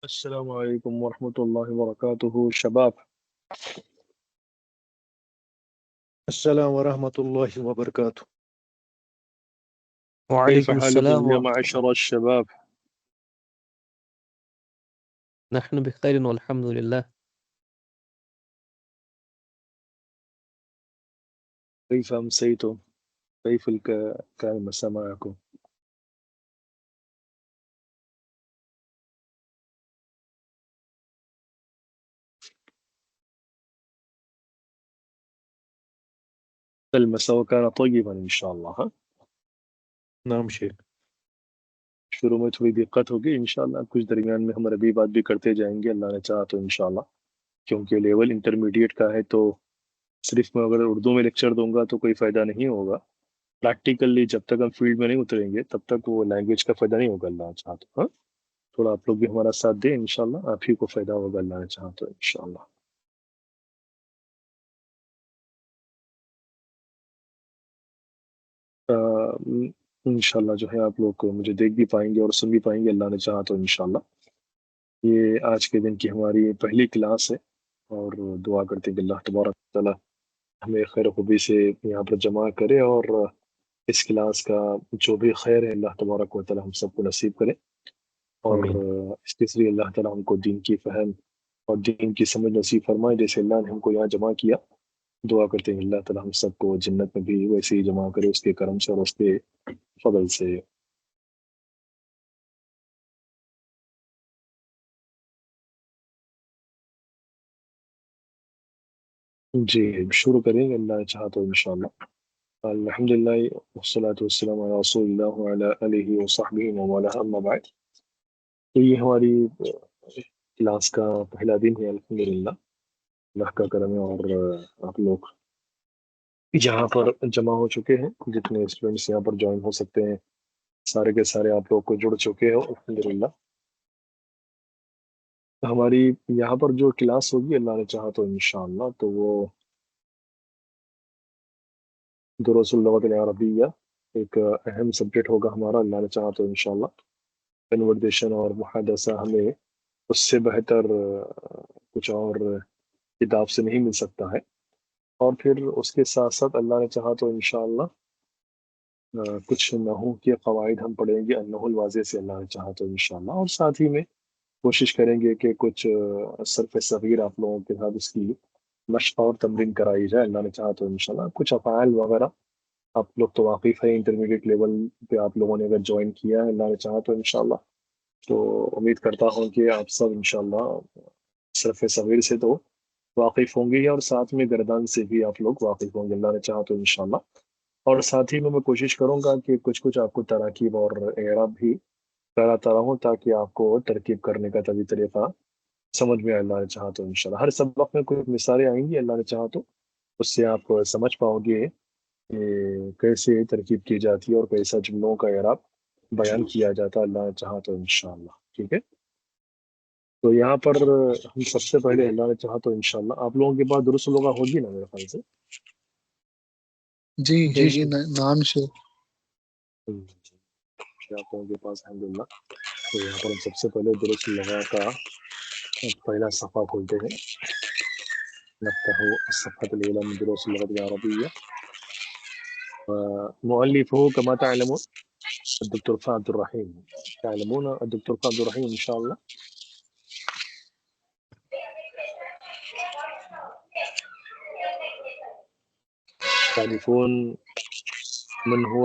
السلام عليكم ورحمة الله وبركاته شباب. السلام ورحمة الله وبركاته. كيف وعليكم حالكم السلام يا ورحمة معشر الشباب؟ نحن بخير والحمد لله. كيف أمسيتم؟ كيف كان المساء معكم؟ المساء كان طيبا إن شاء الله. ها؟ نعم شیخ. شروع میں تھوڑی دقت ہوگی انشاءاللہ، کچھ درمیان میں ہم عربی بات بھی کرتے جائیں گے اللہ نے چاہا تو انشاءاللہ، کیونکہ لیول انٹرمیڈیٹ کا ہے تو صرف میں اگر اردو میں لیکچر دوں گا تو کوئی فائدہ نہیں ہوگا. پریکٹیکلی جب تک ہم فیلڈ میں نہیں اتریں گے تب تک وہ لینگویج کا فائدہ نہیں ہوگا اللہ نے چاہا تو. ہاں تھوڑا آپ لوگ بھی ہمارا ساتھ دیں انشاءاللہ، آپ ہی کو فائدہ ہوگا اللہ نے چاہا تو انشاءاللہ. انشاءاللہ جو ہے آپ لوگ مجھے دیکھ بھی پائیں گے اور سن بھی پائیں گے اللہ نے چاہا تو انشاءاللہ. یہ آج کے دن کی ہماری پہلی کلاس ہے اور دعا کرتے ہیں کہ اللہ تبارک و تعالیٰ ہمیں خیر و خوبی سے یہاں پر جمع کرے اور اس کلاس کا جو بھی خیر ہے اللہ تبارک و تعالیٰ ہم سب کو نصیب کرے، اور اس کے ذریعے اللہ تعالیٰ ہم کو دین کی فہم اور دین کی سمجھ نصیب فرمائے جیسے اللہ نے ہم کو یہاں جمع کیا. دعا کرتے ہیں اللہ تعالیٰ ہم سب کو جنت میں بھی ویسے ہی جمع کرے اس کے کرم سے اور اس کے فضل سے. جی شروع کریں گے اللہ چاہا تو انشاءاللہ. الحمدللہ والصلاة والسلام علی رسول اللہ وعلی آلہ وصحبہ ومن اما بعد. تو یہ ہماری کلاس کا پہلا دن ہے الحمدللہ، اللہ کا کرم ہے، اور آپ لوگ یہاں پر جمع ہو چکے ہیں، جتنے اسٹوڈنٹس یہاں پر جوائن ہو سکتے ہیں سارے کے سارے آپ لوگ کو جڑ چکے ہو الحمدللہ. ہماری یہاں پر جو کلاس ہوگی اللہ نے چاہا تو انشاءاللہ تو وہ دروس اللغت العربیہ ایک اہم سبجیکٹ ہوگا ہمارا اللہ نے چاہا تو انشاءاللہ. کنورسیشن اور محادثہ ہمیں اس سے بہتر کچھ اور کتاب سے نہیں مل سکتا ہے. اور پھر اس کے ساتھ ساتھ اللہ نے چاہا تو انشاءاللہ کچھ نحو کے قواعد ہم پڑھیں گے النحو الواضح سے اللہ نے چاہا تو انشاءاللہ، اور ساتھ ہی میں کوشش کریں گے کہ کچھ صرف صغیر آپ لوگوں کے ساتھ اس کی مشق اور تمرین کرائی جائے اللہ نے چاہا تو انشاءاللہ. کچھ افعال وغیرہ آپ لوگ تو واقف ہے انٹرمیڈیٹ لیول پہ آپ لوگوں نے اگر جوائن کیا ہے اللہ نے چاہا تو انشاءاللہ، تو امید کرتا ہوں کہ آپ سب انشاءاللہ صرف صغیر سے تو واقف ہوں گے، اور ساتھ میں گردان سے بھی آپ لوگ واقف ہوں گے اللہ نے چاہا تو انشاءاللہ. اور ساتھ ہی میں کوشش کروں گا کہ کچھ آپ کو تراکیب اور اعراب بھی کراتا رہوں تاکہ آپ کو ترکیب کرنے کا طبی طریقہ سمجھ میں اللہ نے چاہا تو انشاءاللہ. ہر سبق میں کچھ مثالیں آئیں گی اللہ نے چاہا تو، اس سے آپ سمجھ پاؤ گے کہ کیسے ترکیب کی جاتی ہے اور کیسا جملوں کا اعراب بیان کیا جاتا ہے اللہ نے چاہا تو انشاءاللہ. ٹھیک ہے، تو یہاں پر ہم سب سے پہلے اللہ نے چاہا تو انشاءاللہ آپ لوگوں کے پاس درست لغہ ہوگی نا میرے خیال سے. جی نام سے آپ لوگوں کے پاس الحمدللہ. تو یہاں پر ہم سب سے پہلے درست لغہ کا پہلا صفحہ کھولتے ہیں. نفتح الصفحة الأولى من دروس اللغة العربية، ومؤلفه كما تعلمون الدكتور فهد الرحيم. تعلمون الدكتور فهد الرحيم إن شاء الله. تعرفون من هو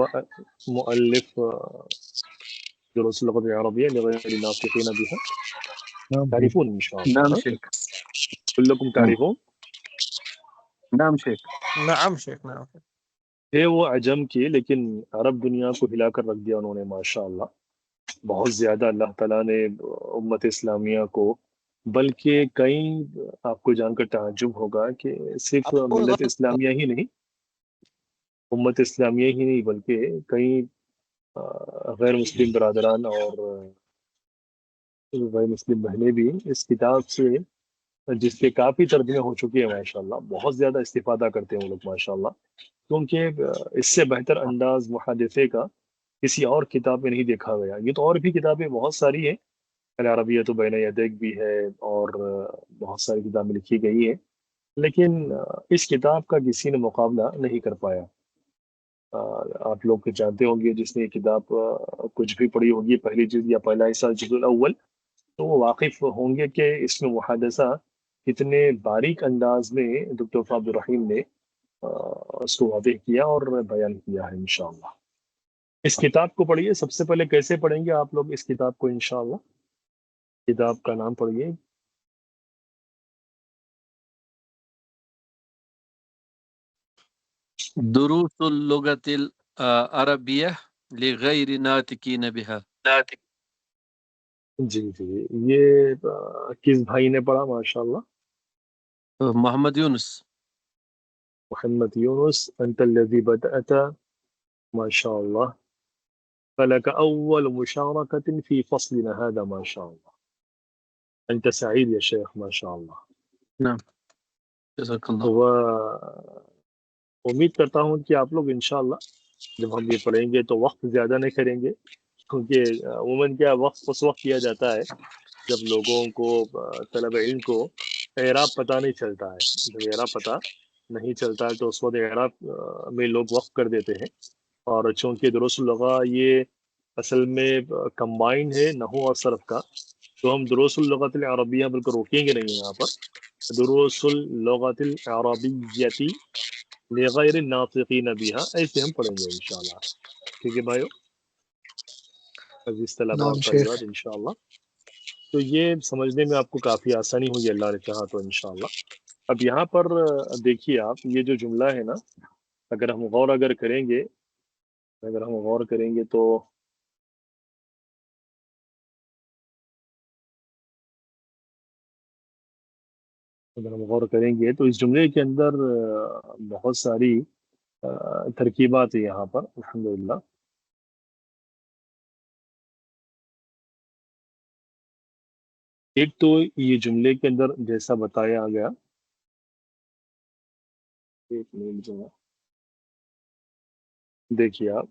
مؤلف دروس اللغة العربية لغير الناطقين بها؟ تعرفون إن شاء الله. نام شیخ كلكم تعرفون. نام شیخ نعم شیخ نعم. ہے وہ عجم کی لیکن عرب دنیا کو ہلا کر رکھ دیا انہوں نے ماشاءاللہ. بہت زیادہ اللہ تعالیٰ نے امت اسلامیہ کو، بلکہ کئی آپ کو جان کر تعجب ہوگا کہ صرف ملت اسلامیہ ہی نہیں، امت اسلامیہ ہی نہیں بلکہ کئی غیر مسلم برادران اور غیر مسلم بہنیں بھی اس کتاب سے، جس کے کافی ترجمے ہو چکے ہیں ماشاءاللہ، بہت زیادہ استفادہ کرتے ہیں وہ لوگ ماشاءاللہ، کیونکہ اس سے بہتر انداز محادثے کا کسی اور کتاب میں نہیں دیکھا گیا. یہ تو اور بھی کتابیں بہت ساری ہیں العربیۃ بین یدیک بھی ہے، اور بہت ساری کتابیں لکھی گئی ہیں، لیکن اس کتاب کا کسی نے مقابلہ نہیں کر پایا۔ آپ لوگ جانتے ہوں گے، جس نے یہ کتاب کچھ بھی پڑھی ہوگی، پہلی جلد یا پہلا حصہ جلد الاول، تو وہ واقف ہوں گے کہ اس میں محادثہ کتنے باریک انداز میں دکتر عبد الرحیم نے اس کو واضح کیا اور بیان کیا ہے انشاءاللہ۔ اس کتاب کو پڑھیے۔ سب سے پہلے کیسے پڑھیں گے آپ لوگ اس کتاب کو انشاءاللہ؟ کتاب کا نام پڑھیے۔ دروس اللغة العربية لغير ناطقين بها. جی جی، یہ کس بھائی نے پڑھا؟ ماشاءاللہ، محمد یونس. محمد یونس، انت الذي بدأت، ما شاء الله، فلك أول مشاركة في فصلنا هذا، ما شاء الله، أنت سعيد يا شيخ، ما شاء الله۔ نعم، جزاک اللہ. امید کرتا ہوں کہ آپ لوگ انشاءاللہ جب ہم یہ پڑھیں گے تو وقت زیادہ نہیں کریں گے، کیونکہ عموماً کیا وقت اس وقت کیا جاتا ہے جب لوگوں کو، طلب علم کو اعراب پتہ نہیں چلتا ہے۔ جب اعراب پتہ نہیں چلتا ہے تو اس وقت اعراب میں لوگ وقف کر دیتے ہیں، اور چونکہ دروس اللغہ یہ اصل میں کمبائنڈ ہے نحو اور صرف کا، تو ہم دروس اللغۃ العربیہ بلکہ روکیں گے نہیں یہاں پر، دروس اللغۃ العربیتی لغیر الناطقین بہا، ایسے ہم پڑھیں گے انشاءاللہ۔ ٹھیک ہے بھائیو، عزیز طلباء اور نعم شیخ. طالبات، انشاءاللہ تو یہ سمجھنے میں آپ کو کافی آسانی ہوگی اللہ نے چاہا تو انشاءاللہ۔ اب یہاں پر دیکھیے آپ، یہ جو جملہ ہے نا، اگر ہم غور کریں گے تو اس جملے کے اندر بہت ساری ترکیبات ہیں یہاں پر الحمدللہ۔ ایک تو یہ جملے کے اندر جیسا بتایا گیا، ایک منٹ جو ہے دیکھیے آپ،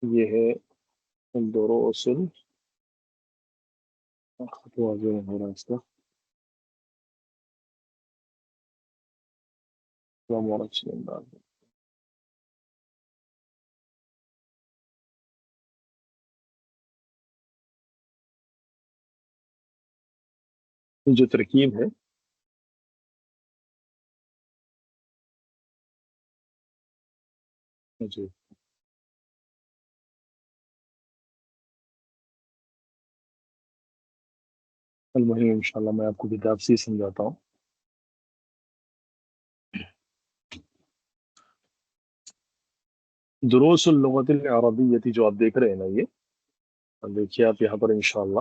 یہ ہے دروس واضح نہیں ہو رہا اس کا، جو ترکیب ہے جی، المہم انشاءاللہ میں آپ کو کتاب سے سمجھاتا ہوں۔ دروس اللغت العربیتی جو آپ دیکھ رہے ہیں نا، یہ دیکھیے آپ یہاں پر انشاءاللہ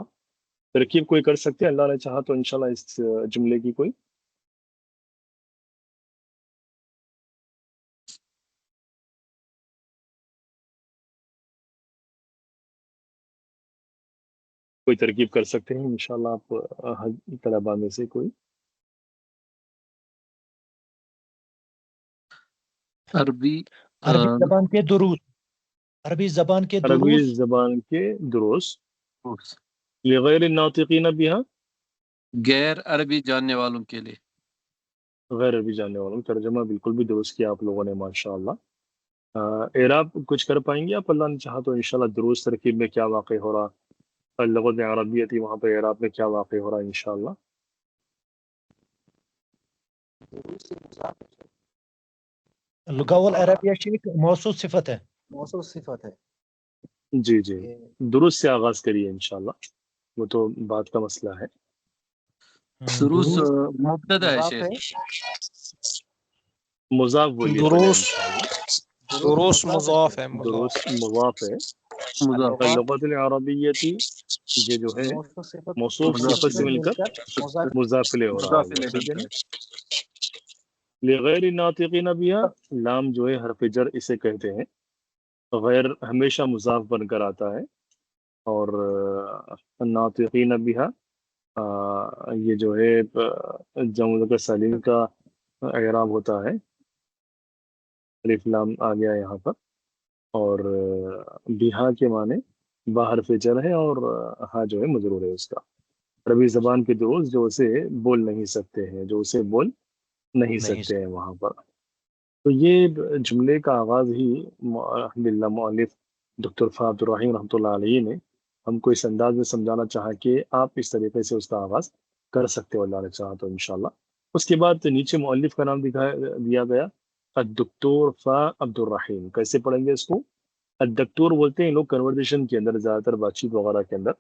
ترکیب کوئی کر سکتے ہیں اللہ نے چاہا تو انشاءاللہ اس جملے کی کوئی ترکیب کر سکتے ہیں انشاءاللہ آپ طلباء میں سے کوئی؟ عربی زبان کے دروس، عربی زبان کے عربی دروس زبان کے دروس لغیر الناطقین بہا، غیر عربی جاننے والوں کے لیے. غیر عربی جاننے والوں، ترجمہ بالکل بھی درست کیا آپ لوگوں نے ماشاءاللہ۔ اعراب کچھ کر پائیں گے آپ اللہ نے چاہا تو انشاءاللہ؟ دروس ترکیب میں کیا واقع ہو رہا، اللغت عربیتی وہاں پہ اعراب میں کیا واقع ہو رہا انشاءاللہ؟ لغة والعربية شيخ موصول صفت ہے، موصول صفت ہے۔ جی جی، درست سے آغاز کریے انشاءاللہ، وہ تو بات کا مسئلہ ہے۔ دروس مبتدا ہے شیخ. مضاف بولیے پہلے دروس انشاءاللہ۔ دروس مضاف ہے، مضاف درست مضاف ہے، مضاف. اللغت العربیتی یہ جو ہے موصوف صفت سے مل کر مضاف الیہ ہو رہا ہوگا، ٹھیک ہے نا؟ لغیر ناطقین بہا، لام جو ہے حرف جر اسے کہتے ہیں، غیر ہمیشہ مضاف بن کر آتا ہے، اور ناطقین بہا یہ جو ہے جمع مذکر سالم کا اعراب ہوتا ہے، الف لام آ گیا یہاں پر، اور بہا کے معنی با حرف جر ہے، اور ہا جو ہے مجرور ہے اس کا۔ عربی زبان کے دروس جو اسے بول نہیں سکتے ہیں، جو اسے بول نہیں نہیں سکتے ہیں وہاں پر۔ تو یہ جملے کا آغاز ہی الحمدللہ مؤلف دکتر فا عبد الرحیم رحمۃ اللہ علیہ نے ہم کو اس انداز میں سمجھانا چاہا کہ آپ اس طریقے سے اس کا آغاز کر سکتے ہو اللہ نے چاہا تو انشاءاللہ۔ اس کے بعد نیچے مؤلف کا نام دیا گیا الدکتور فا عبد الرحیم۔ کیسے پڑھیں گے اس کو؟ الدکتور بولتے ہیں لوگ کنورزیشن کے اندر، زیادہ تر بات چیت وغیرہ کے اندر،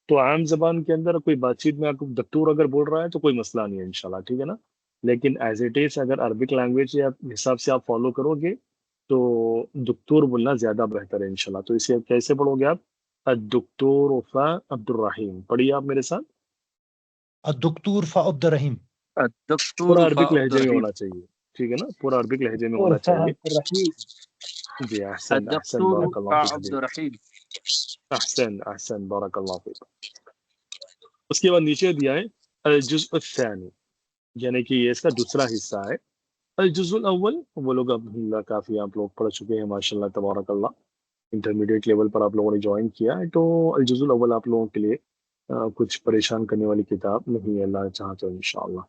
تو عام زبان کے اندر کوئی بات چیت میں آپ کو دکتور اگر بول رہا ہے تو کوئی مسئلہ نہیں ہے انشاءاللہ، ٹھیک ہے نا۔ لیکن ایز اٹ از اگر عربک لینگویج کے حساب سے آپ فالو کرو گے تو دکتور بولنا زیادہ بہتر ہے انشاءاللہ۔ تو اسے کیسے پڑھو گے آپ؟ الدکتور فا عبد الرحیم، پڑھیے آپ میرے ساتھ۔ الدکتور فا عبد الرحیم، پورا الدکتور فا عربک عبد لہجے میں الرحیم، ہونا چاہیے، ٹھیک ہے نا، پورا عربک لہجے میں ہونا چاہیے۔ جی احسن احسن، الدکتور بارک اللہ فا فیک عبد حبیب، الرحیم۔ احسن احسن، بارک اللہ فیک۔ اس کے بعد نیچے دیا ہے الجزء الثانی، یعنی کہ یہ اس کا دوسرا حصہ ہے۔ الجزء الاول وہ لوگ الحمدللہ کافی آپ لوگ پڑھ چکے ہیں ماشاء اللہ تبارک اللہ، انٹرمیڈیٹ لیول پر آپ لوگوں نے جوائن کیا ہے، تو الجزء الاول آپ لوگوں کے لیے کچھ پریشان کرنے والی کتاب نہیں ہے اللہ نے چاہا تو انشاءاللہ۔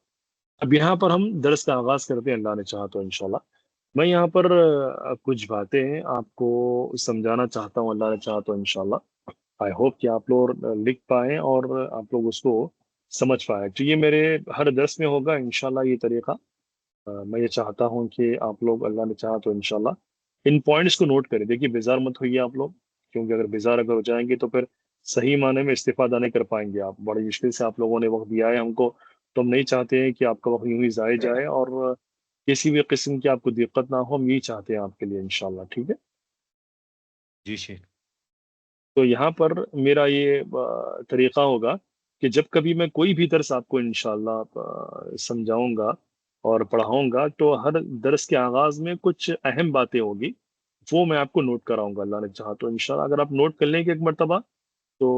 اب یہاں پر ہم درس کا آغاز کرتے ہیں اللہ نے چاہا تو انشاءاللہ۔ میں یہاں پر کچھ باتیں آپ کو سمجھانا چاہتا ہوں اللہ نے چاہا تو انشاءاللہ۔ آئی ہوپ کہ آپ لوگ لکھ پائیں اور آپ لوگ اس کو سمجھ پائیں۔ تو یہ میرے ہر درس میں ہوگا انشاءاللہ یہ طریقہ۔ میں یہ چاہتا ہوں کہ آپ لوگ اللہ نے چاہا تو انشاءاللہ ان پوائنٹس کو نوٹ کریں۔ دیکھیے بیزار مت ہوئیے آپ لوگ، کیونکہ اگر بیزار اگر ہو جائیں گے تو پھر صحیح معنی میں استفادہ نہیں کر پائیں گے آپ۔ بڑی مشکل سے آپ لوگوں نے وقت دیا ہے ہم کو، تو ہم نہیں چاہتے ہیں کہ آپ کا وقت یوں ہی ضائع جائے اور کسی بھی قسم کی آپ کو دقت نہ ہو، ہم یہی چاہتے ہیں آپ کے لیے انشاءاللہ، ٹھیک ہے۔ جی شیخ۔ تو یہاں پر میرا یہ طریقہ ہوگا کہ جب کبھی میں کوئی بھی درس آپ کو انشاءاللہ سمجھاؤں گا اور پڑھاؤں گا تو ہر درس کے آغاز میں کچھ اہم باتیں ہوگی، وہ میں آپ کو نوٹ کراؤں گا اللہ نے چاہا تو انشاءاللہ۔ اگر آپ نوٹ کر لیں گے ایک مرتبہ تو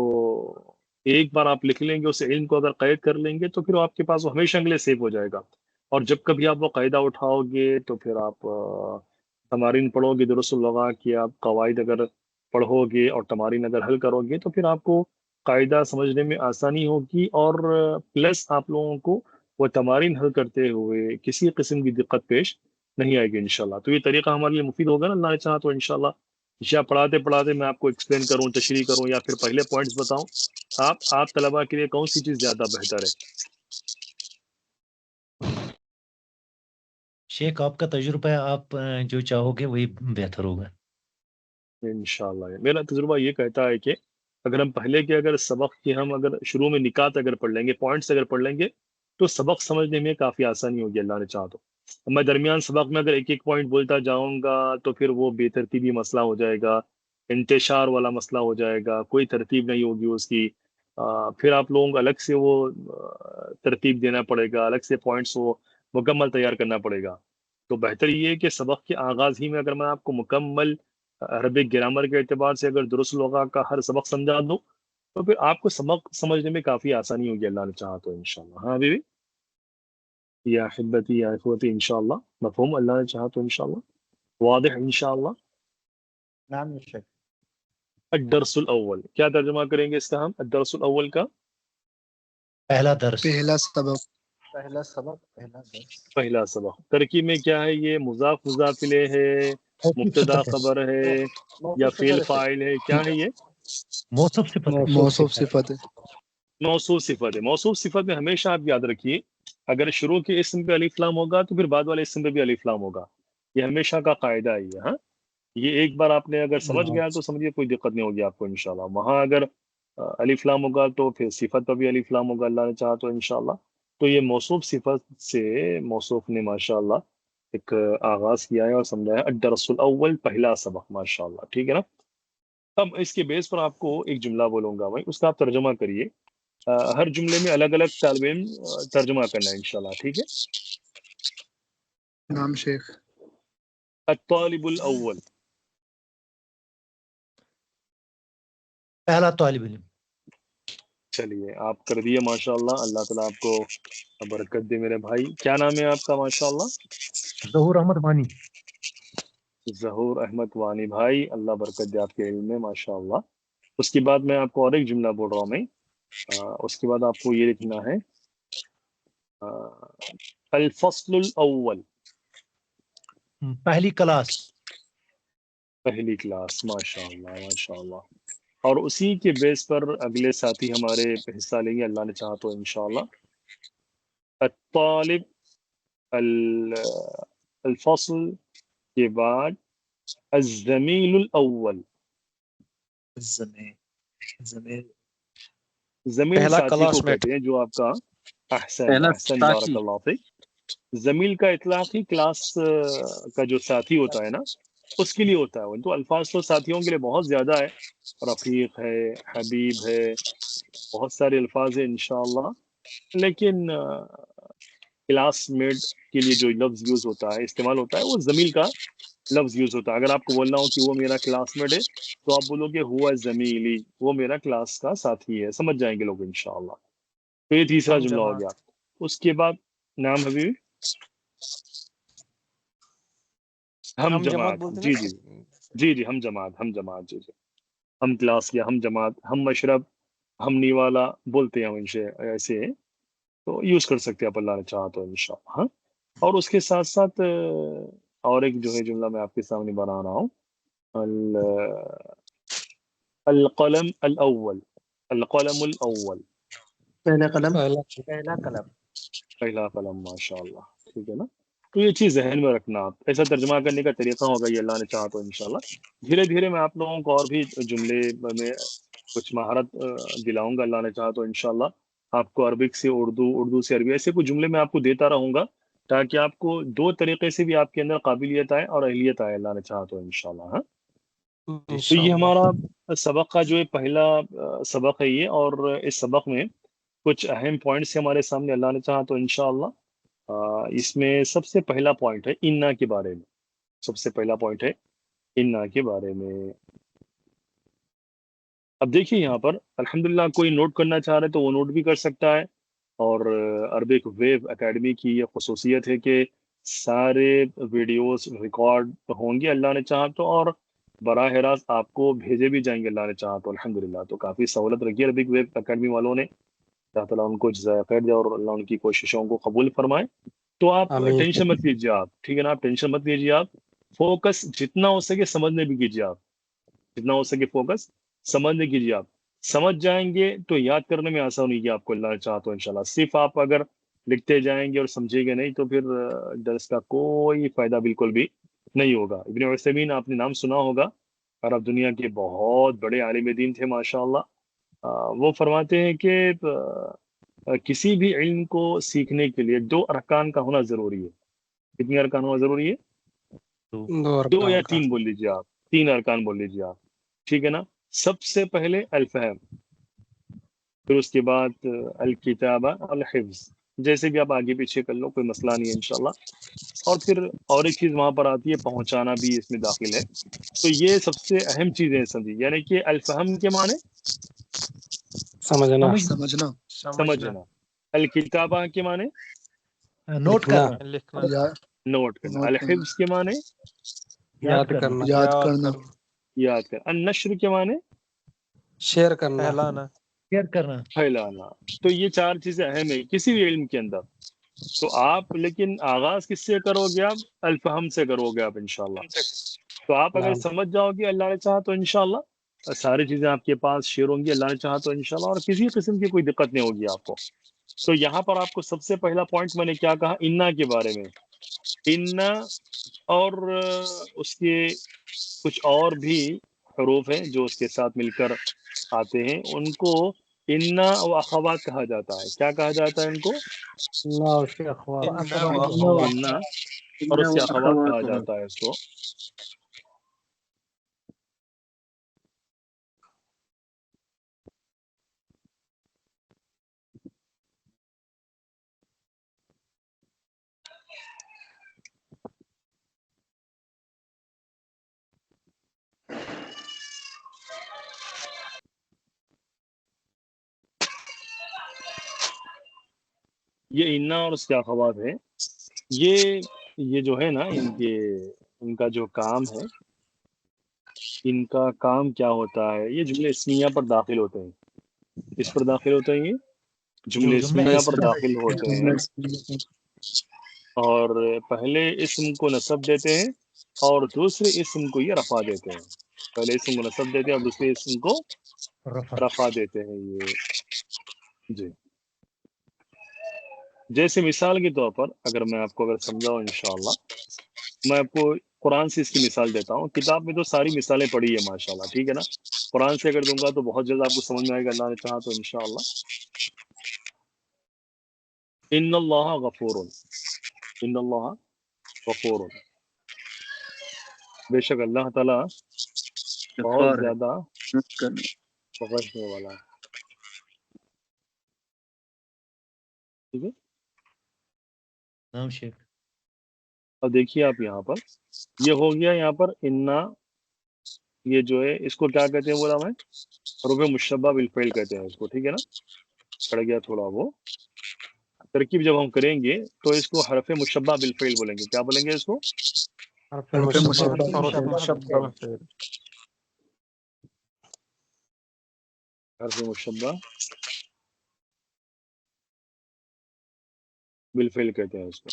ایک بار آپ لکھ لیں گے اس علم کو، اگر قید کر لیں گے تو پھر آپ کے پاس وہ ہمیشہ کے لیے سیو ہو جائے گا، اور جب کبھی آپ وہ قاعدہ اٹھاؤ گے تو پھر آپ تمارین پڑھو گے درس اللغہ کی، آپ قواعد اگر پڑھو گے اور تمارین اگر حل کرو گے تو پھر آپ کو قاعدہ سمجھنے میں آسانی ہوگی، اور پلس آپ لوگوں کو وہ تمارین حل کرتے ہوئے کسی قسم کی دقت پیش نہیں آئے گی انشاءاللہ۔ تو یہ طریقہ ہمارے لیے مفید ہوگا نا اللہ نے چاہا تو انشاءاللہ۔ یا پڑھاتے پڑھاتے میں آپ کو ایکسپلین کروں، تشریح کروں، یا پھر پہلے پوائنٹس بتاؤں، آپ طلباء کے لیے کون سی چیز زیادہ بہتر ہے؟ شیخ آپ کا تجربہ ہے، آپ جو چاہو گے وہی بہتر ہوگا۔ انشاءاللہ میرا تجربہ یہ کہتا ہے کہ اگر ہم پہلے کے اگر سبق کے ہم اگر شروع میں نکات اگر پڑھ لیں گے، پوائنٹس اگر پڑھ لیں گے تو سبق سمجھنے میں کافی آسانی ہوگی اللہ نے چاہا تو۔ میں درمیان سبق میں اگر ایک ایک پوائنٹ بولتا جاؤں گا تو پھر وہ بے ترتیبی مسئلہ ہو جائے گا، انتشار والا مسئلہ ہو جائے گا، کوئی ترتیب نہیں ہوگی اس کی۔ پھر آپ لوگوں کو الگ سے وہ ترتیب دینا پڑے گا، الگ سے پوائنٹس وہ مکمل تیار کرنا پڑے گا۔ تو بہتر یہ ہے کہ سبق کے آغاز ہی میں اگر میں آپ کو مکمل عربک گرامر کے اعتبار سے اگر درس اللغہ کا ہر سبق سمجھا دوں تو پھر آپ کو سبق سمجھنے میں کافی آسانی ہوگی اللہ نے چاہا تو انشاءاللہ۔ ہاں بیوی، یا احبتی یا اخوتی انشاءاللہ، مفہوم اللہ نے چاہا تو انشاءاللہ، واضح انشاءاللہ۔ نعم يا شيخ. الدرس الاول کیا ترجمہ کریں گے اس کا ہم؟ الدرس الاول کا پہلا درس، پہلا سبق، پہلا سبق، پہلا درس. پہلا سبق۔ ترکیب میں کیا ہے؟ یہ مضاف مضاف الیہ ہے، موصوف مبتدا صفت ہے، خبر ہے، یا موصوف فعل صفت ہے. فاعل ہے، کیا ہے یہ؟ موصوف صفت ہے۔ موصوف صفت ہے۔ موصوف صفت ہے۔ موصوف صفت میں ہمیشہ آپ یاد رکھیے اگر شروع کے اسم پہ الف لام ہوگا تو پھر بعد والے اسم پہ بھی الف لام ہوگا، یہ ہمیشہ کا قاعدہ ہے یہ۔ ہاں، یہ ایک بار آپ نے اگر سمجھ گیا تو سمجھیے کوئی دقت نہیں ہوگی آپ کو انشاءاللہ۔ وہاں اگر الف لام ہوگا تو پھر صفت پہ بھی الف لام ہوگا اللہ نے چاہا تو انشاءاللہ۔ تو یہ موصوف صفت سے موصوف نے ماشاءاللہ ایک آغاز کیا ہے اور سمجھایا الدرس الاول، پہلا سبق، ماشاءاللہ، ٹھیک ہے نا۔ اب اس کے بیس پر آپ کو ایک جملہ بولوں گا میں، اس کا آپ ترجمہ کریے۔ ہر جملے میں الگ الگ طالب علم ترجمہ کرنا ہے انشاءاللہ، ٹھیک ہے۔ نام شیخ۔ الطالب الاول، پہلا طالب علم۔ چلیے آپ کر دیے ماشاءاللہ، اللہ تعالیٰ آپ کو برکت دے میرے بھائی۔ کیا نام ہے آپ کا ماشاءاللہ؟ ظہور احمد وانی۔ ظہور احمد وانی بھائی، اللہ برکت دے آپ کے علم میں ماشاءاللہ۔ اس کے بعد میں آپ کو اور ایک جملہ بول رہا ہوں میں، اس کے بعد آپ کو یہ لکھنا ہے الفصل الاول، پہلی کلاس. پہلی کلاس. ماشاء اللہ ماشاء اللہ. اور اسی کے بیس پر اگلے ساتھی ہمارے حصہ لیں گے اللہ نے چاہا تو انشاءاللہ. الطالب الفصل کے بعد الزمیل الاول. زمیل پہلا ساتھی کو کلاس میٹ. کہتے ہیں جو آپ کا احسن پہلا احسن ساتھی. بارک اللہ فیک. زمیل کا اطلاق ہی کلاس کا جو ساتھی ہوتا ہے نا اس کے لیے ہوتا ہے. تو الفاظ تو ساتھیوں کے لیے بہت زیادہ ہے، رفیق ہے، حبیب ہے، بہت سارے الفاظ ہیں انشاءاللہ، لیکن کلاس میٹ کے لیے جو لفظ یوز ہوتا ہے استعمال ہوتا ہے وہ زمیل کا لفظ یوز ہوتا ہے. اگر آپ کو بولنا ہو کہ وہ میرا کلاس میٹ ہے تو آپ بولو گے ہوا زمیلی، وہ میرا کلاس کا ساتھی ہے. سمجھ جائیں گے لوگ انشاءاللہ. تو یہ تیسرا ہم جملہ ہو جماعت. گیا. اس کے بعد نام حبیبی ہم ہم جماعت جماعت. بولتے جی ہیں جی نا. جی جی ہم جماعت. ہم جماعت. جی جی ہم کلاس یا ہم جماعت، ہم مشرب، ہم نیوالا بولتے ہیں ہم انشاء ایسے، تو یوز کر سکتے ہیں آپ اللہ نے چاہا تو انشاءاللہ. ہاں. اور اس کے ساتھ ساتھ اور ایک جو ہے جملہ میں آپ کے سامنے بنا رہا ہوں، القلم الاول. القلم الاول، پہلا قلم. پہلا. پہلا قلم. پہلا قلم. ماشاء اللہ. ٹھیک ہے نا. تو یہ چیز ذہن میں رکھنا. آپ ایسا ترجمہ کرنے کا طریقہ ہوگا یہ اللہ نے چاہا تو انشاءاللہ. دھیرے دھیرے میں آپ لوگوں کو اور بھی جملے میں کچھ مہارت دلاؤں گا اللہ نے چاہا تو انشاءاللہ. آپ کو عربک سے اردو، اردو سے عربی، ایسے کچھ جملے میں آپ کو دیتا رہوں گا تاکہ آپ کو دو طریقے سے بھی آپ کے اندر قابلیت آئے اور اہلیت آئے اللہ نے چاہا تو انشاءاللہ. ہاں. تو یہ ہمارا سبق کا جو ہے پہلا سبق ہے یہ، اور اس سبق میں کچھ اہم پوائنٹس ہمارے سامنے اللہ نے چاہا تو انشاءاللہ. اس میں سب سے پہلا پوائنٹ ہے انا کے بارے میں. سب سے پہلا پوائنٹ ہے انا کے بارے میں. اب دیکھیے یہاں پر الحمدللہ کوئی نوٹ کرنا چاہ رہے تو وہ نوٹ بھی کر سکتا ہے. اور عربک ویب اکیڈمی کی یہ خصوصیت ہے کہ سارے ویڈیوز ریکارڈ ہوں گے اللہ نے چاہا تو، اور براہ راست آپ کو بھیجے بھی جائیں گے اللہ نے چاہا تو الحمدللہ. تو کافی سہولت رکھی ہے عربک ویب اکیڈمی والوں نے. اللہ تعالیٰ ان کو جزائے خیر دے اور اللہ ان کی کوششوں کو قبول فرمائے. تو آپ آمین. ٹینشن مت لیجیے آپ. ٹھیک ہے نا. آپ ٹینشن مت لیجیے. آپ فوکس جتنا ہو سکے سمجھنے بھی کیجیے. آپ جتنا ہو سکے فوکس سمجھنے کیجیے. آپ سمجھ جائیں گے تو یاد کرنے میں آسانی ہوگی آپ کو اللہ نے چاہا تو انشاءاللہ. صرف آپ اگر لکھتے جائیں گے اور سمجھے گے نہیں تو پھر درس کا کوئی فائدہ بالکل بھی نہیں ہوگا. ابن عثیمین آپ نے نام سنا ہوگا، عرب دنیا کے بہت بڑے عالم دین تھے ماشاءاللہ. وہ فرماتے ہیں کہ کسی بھی علم کو سیکھنے کے لیے 2 ارکان کا ہونا ضروری ہے. کتنے ارکان ہونا ضروری ہے؟ 2 یا 3 بول لیجیے آپ. 3 ارکان بول لیجیے آپ. ٹھیک ہے نا. سب سے پہلے الفہم، پھر اس کے بعد الکتابہ، الحفظ. جیسے بھی آپ آگے پیچھے کر لو کوئی مسئلہ نہیں ہے انشاءاللہ. اور پھر اور ایک چیز وہاں پر آتی ہے پہنچانا بھی اس میں داخل ہے. تو یہ سب سے اہم چیزیں ہیں سمجھی. یعنی کہ الفہم کے معنی سمجھنا. سمجھنا. سمجھنا، الکتابہ کے معنی نوٹ لکھنا. کرنا. لکھنا. نوٹ کرنا، نوٹ کرنا. الحفظ کے معنی یاد کرنا. یاد کرنا. یاد کرنا، النشر کے معنی شیئر کرنا. پھیلانا. شیئر کرنا. پھیلانا. تو یہ 4 چیزیں اہم ہیں کسی بھی علم کے اندر. تو آپ لیکن آغاز کس سے کرو گے؟ آپ الفہم سے کرو گے آپ انشاءاللہ. تو آپ اگر سمجھ جاؤ گے اللہ نے چاہا تو انشاءاللہ ساری چیزیں آپ کے پاس شیئر ہوں گی اللہ نے چاہا تو انشاءاللہ، اور کسی قسم کی کوئی دقت نہیں ہوگی آپ کو. تو یہاں پر آپ کو سب سے پہلا پوائنٹ میں نے کیا کہا؟ انا کے بارے میں. انا اور اس کے کچھ اور بھی حروف ہیں جو اس کے ساتھ مل کر آتے ہیں، ان کو انا و اخوات کہا جاتا ہے. کیا کہا جاتا ہے ان کو؟ اللہ اس کے اخوات. انا اور اس کے اخوات کہا جاتا ہے اس کو. یہ انا اور اس کے اخوات ہے. یہ جو ہے نا ان کا جو کام ہے، ان کا کام کیا ہوتا ہے؟ یہ جملے اسمیہ پر داخل ہوتے ہیں. اس پر داخل ہوتے ہیں، یہ جملے اسمیہ پر داخل ہوتے ہیں، اور پہلے اسم کو نصب دیتے ہیں اور دوسرے اسم کو یہ رفع دیتے ہیں. پہلے اسم کو نصب دیتے ہیں اور دوسرے اسم کو رفع دیتے ہیں یہ. جی جیسے مثال کے طور پر اگر میں آپ کو اگر سمجھاؤں انشاءاللہ، میں آپ کو قرآن سے اس کی مثال دیتا ہوں. کتاب میں تو ساری مثالیں پڑھی ہیں ماشاءاللہ، ٹھیک ہے نا. قرآن سے اگر دوں گا تو بہت جلد آپ کو سمجھ میں آئے گا اللہ نے چاہا تو انشاءاللہ. ان اللہ غفور، ان اللہ غفور، بے شک اللہ تعالیٰ بہت غفار ہے، زیادہ معاف کرنے۔ بخشنے والا ہے. ٹھیک ہے. نام شیخ. اور دیکھیے آپ یہاں پر یہ ہو گیا، یہاں پر انا، یہ جو ہے اس کو کیا کہتے ہیں بولا میں، حروف مشبہ بالفعل کہتے ہیں اس کو. ٹھیک ہے نا، پڑ گیا تھوڑا وہ ترکیب. جب ہم کریں گے تو اس کو حرف مشبہ بالفعل بولیں گے. کیا بولیں گے اس کو؟ حرف حرف مشبہ مشبہ مشبہ فعل. حرف مشبہ بالفعل کہتے ہیں اس کو.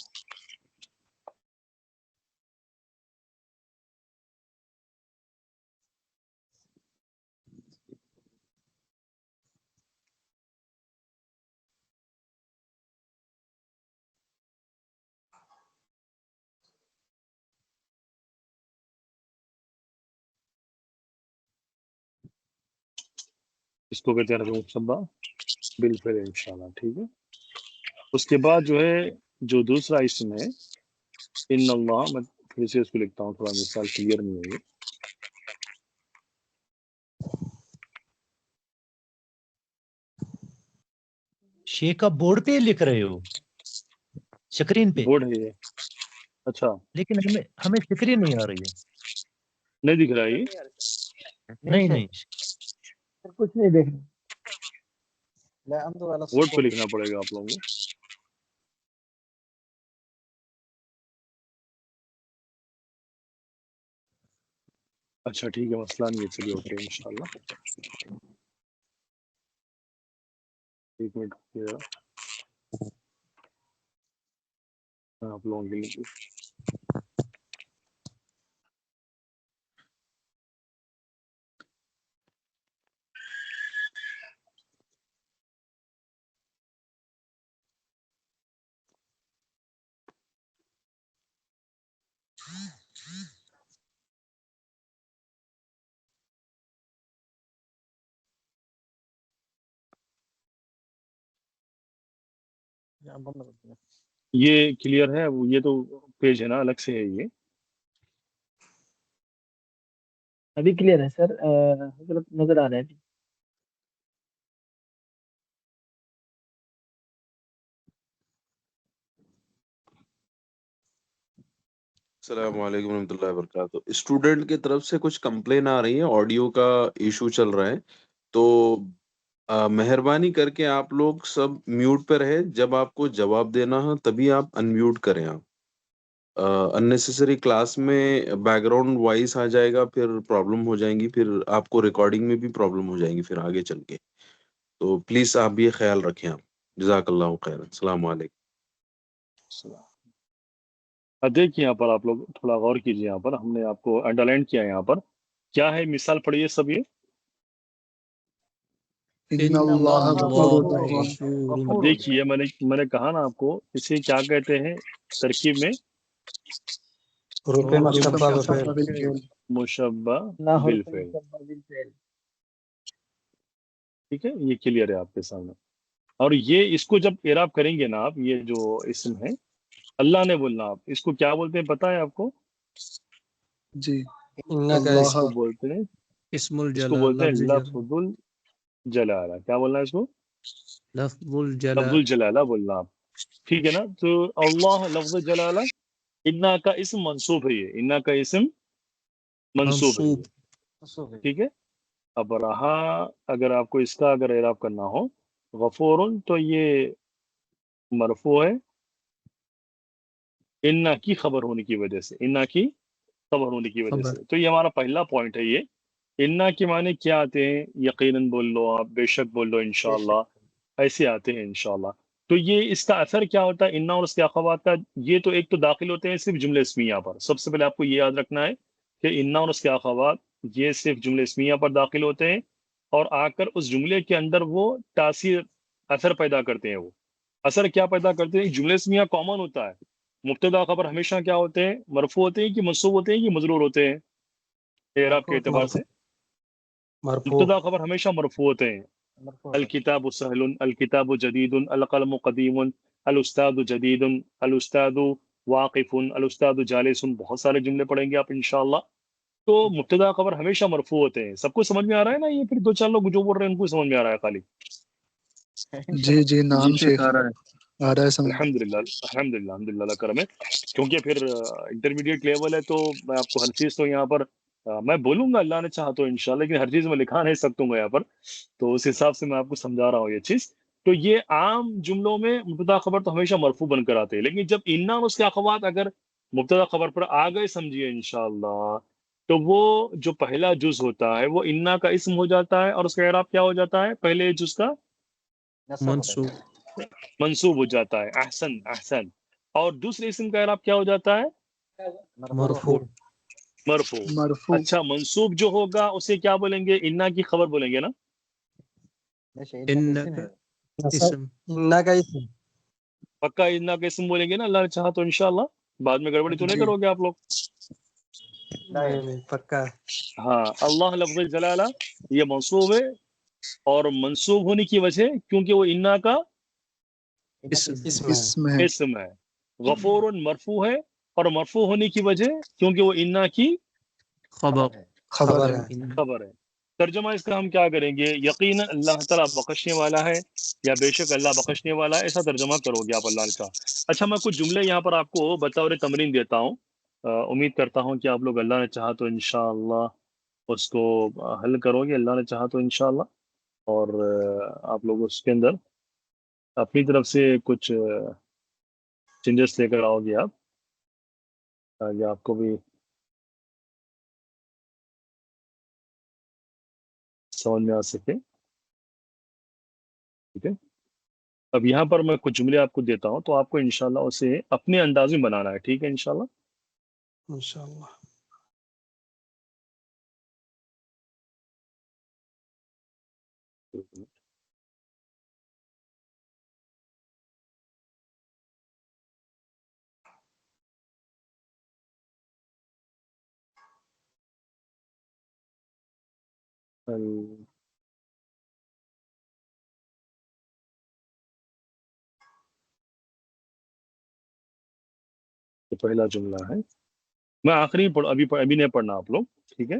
اس کو کہتے ہیں حرف مشبہ بالفعل انشاءاللہ. ٹھیک ہے. اس کے بعد جو ہے جو دوسرا اسم ہے ان اللہ، میں پھر سے اس کو لکھتا ہوں، تھوڑا مثال کلیئر نہیں ہے یہ. شیخ آپ بورڈ پہ لکھ رہے ہو، سکرین پہ، بورڈ ہے یہ. اچھا لیکن ہمیں سکرین نہیں آ رہی ہے. نہیں دکھ رہا ہے یہ. نہیں کچھ نہیں دیکھنا. بورڈ پہ لکھنا پڑے گا آپ لوگوں کو. اچھا ٹھیک ہے، مسئلہ نہیں ہے. چلیے اوکے انشاءاللہ. ایک منٹ رکیے گا آپ لوگوں کے لیے. یہ کلیئر ہے؟ یہ تو پیج ہے نا، الگ سے ہے یہ. ابھی کلیئر ہے سر، حضرت نظر آ رہا ہے ابھی. السلام علیکم ورحمۃ اللہ وبرکاتہ. اسٹوڈنٹ کی طرف سے کچھ کمپلین آ رہی ہے، آڈیو کا ایشو چل رہا ہے، تو مہربانی کر کے آپ لوگ سب میوٹ پہ رہے. جب آپ کو جواب دینا ہے تبھی آپ انمیوٹ کریں. آپ اننیسیسری کلاس میں بیک گراؤنڈ وائس آ جائے گا، پھر پرابلم ہو جائیں گی، پھر آپ کو ریکارڈنگ میں بھی پرابلم ہو جائیں گی پھر آگے چل کے. تو پلیز آپ یہ خیال رکھیں. آپ جزاک اللہ خیر. السلام علیکم. اب دیکھیے یہاں پر آپ لوگ تھوڑا غور کیجیے. یہاں پر ہم نے آپ کو انڈرلائن کیا ہے. یہاں پر کیا ہے؟ مثال پڑھیے سب. یہ ان اللہ غفور رحیم. اب دیکھیے میں نے کہا نا آپ کو، اسے کیا کہتے ہیں ترکیب میں؟ حروف مشبہ فعل. مشبہ نہ حرف بالفعل. مشبہ بالفعل. ٹھیک ہے، یہ کلیئر ہے آپ کے سامنے. اور یہ اس کو جب اعراب کریں گے نا آپ، یہ جو اسم ہے اللہ نے بولنا، آپ اس کو کیا بولتے ہیں پتہ ہے آپ کو؟ جی انہ کا اللہ اس کو بولتے ہیں، اسم اس کو بولتے ہیں لفظ الجلالہ. کیا بولنا ہے اس کو؟ لفظ لفظ الجلالہ بولنا آپ. ٹھیک ہے نا. تو اللہ لفظ الجلالہ، انا کا اسم منصوب ہے. یہ انا کا اسم منصوب ہے یہ. ٹھیک ہے. اب رہا اگر آپ کو اس کا اگر اعراب کرنا ہو غفور، تو یہ مرفوع ہے انا کی خبر ہونے کی وجہ سے. انا کی خبر ہونے کی وجہ سے. تو یہ ہمارا پہلا پوائنٹ ہے یہ انا کے معنی کیا آتے ہیں؟ یقیناً بول لو آپ، بے شک بول لو، انشاءاللہ، ایسے آتے ہیں انشاءاللہ۔ تو یہ اس کا اثر کیا ہوتا ہے انا اور اس کے اخوات کا؟ یہ تو ایک تو داخل ہوتے ہیں صرف جملے اسمیہ پر، سب سے پہلے آپ کو یہ یاد رکھنا ہے کہ انا اور اس کے اخوات یہ صرف جملے اسمیہ پر داخل ہوتے ہیں، اور آ کر اس جملے کے اندر وہ تاثیر، اثر پیدا کرتے ہیں۔ وہ اثر کیا پیدا کرتے ہیں؟ جملے اسمیہ کامن ہوتا ہے، مبتدا خبر ہمیشہ کیا ہوتے ہیں؟ مرفوع ہوتے ہیں کہ منصوب ہوتے ہیں کہ مجرور ہوتے ہیں اعراب کے اعتبار سے؟ مرفوع مبتدا خبر ہمیشہ مرفوع ہوتے ہیں۔ الکتاب سہل، الکتاب جدید، القلم قدیم، الاستاذ جدید، الاستاذ واقف، الاستاذ جالس، بہت سارے جملے پڑھیں گے آپ انشاءاللہ۔ تو مبتدا خبر ہمیشہ مرفوع ہوتے ہیں۔ سب کو سمجھ میں آ رہا ہے نا؟ یہ پھر دو چار لوگ جو بول رہے ہیں ان کو سمجھ میں آ رہا ہے خالی؟ جی جی نام جی شیخ آ رہا ہے۔ آ رہا ہے سمجھ۔ الحمدللہ الحمدللہ الحمدللہ، اللہ کرم ہے۔ کیونکہ پھر انٹرمیڈیٹ لیول ہے، تو میں آپ کو ہر چیز تو یہاں پر میں بولوں گا اللہ نے چاہا تو انشاءاللہ، لیکن ہر چیز میں لکھا نہیں سکتا ہوں یہاں پر، تو اس حساب سے میں آپ کو سمجھا رہا ہوں یہ چیز۔ تو یہ عام جملوں میں مبتدا خبر تو ہمیشہ مرفوع بن کر آتے ہیں، لیکن جب انا اور اس کے اخوات اگر مبتدا خبر پر آ گئے سمجھیے انشاءاللہ، تو وہ جو پہلا جز ہوتا ہے وہ انا کا اسم ہو جاتا ہے، اور اس کا اعراب کیا ہو جاتا ہے؟ پہلے جز کا منصوب منصوب ہو جاتا ہے۔ احسن احسن۔ اور دوسرے اسم کا اعراب کیا ہو جاتا ہے؟ مرفوع مرفوع۔ مرفوع اچھا، منصوب جو ہوگا اسے کیا بولیں گے؟ انا کی خبر بولیں گے نا؟ انک اسم انک اسم پکا انا کا اسم بولیں گے نا اللہ نے چاہا تو انشاءاللہ؟ بعد میں گڑبڑی تو نہیں جی کرو گے آپ لوگ؟ نہیں پکا ہاں، اللہ لفظ جلالہ یہ منصوب ہے، اور منصوب ہونے کی وجہ کیونکہ وہ انا کا اسم ہے اسم ہے۔ اسم ہے۔ غفور مرفوع ہے، اور مرفوع ہونے کی وجہ کیونکہ وہ انا کی خبر خبر ہے۔ خبر ہے۔ ترجمہ اس کا ہم کیا کریں گے؟ یقینا اللہ تعالیٰ بخشنے والا ہے، یا بے شک اللہ بخشنے والا ہے، ایسا ترجمہ کرو گے آپ اللہ نے کہا۔ اچھا، میں کچھ جملے یہاں پر آپ کو بطور تمرین دیتا ہوں، امید کرتا ہوں کہ آپ لوگ اللہ نے چاہا تو انشاءاللہ اس کو حل کرو گے، اللہ نے چاہا تو انشاءاللہ، اور آپ لوگ اس کے اندر اپنی طرف سے کچھ چینجز لے کر آؤ گے آپ، تاکہ آپ کو بھی سمجھ میں آ سکے۔ ٹھیک ہے، اب یہاں پر میں کچھ جملے آپ کو دیتا ہوں، تو آپ کو انشاءاللہ اسے اپنے انداز میں بنانا ہے، ٹھیک ہے انشاءاللہ؟ انشاءاللہ یہ پہلا جملہ ہے، میں آخری ابھی نہیں پڑھنا آپ لوگ، ٹھیک ہے؟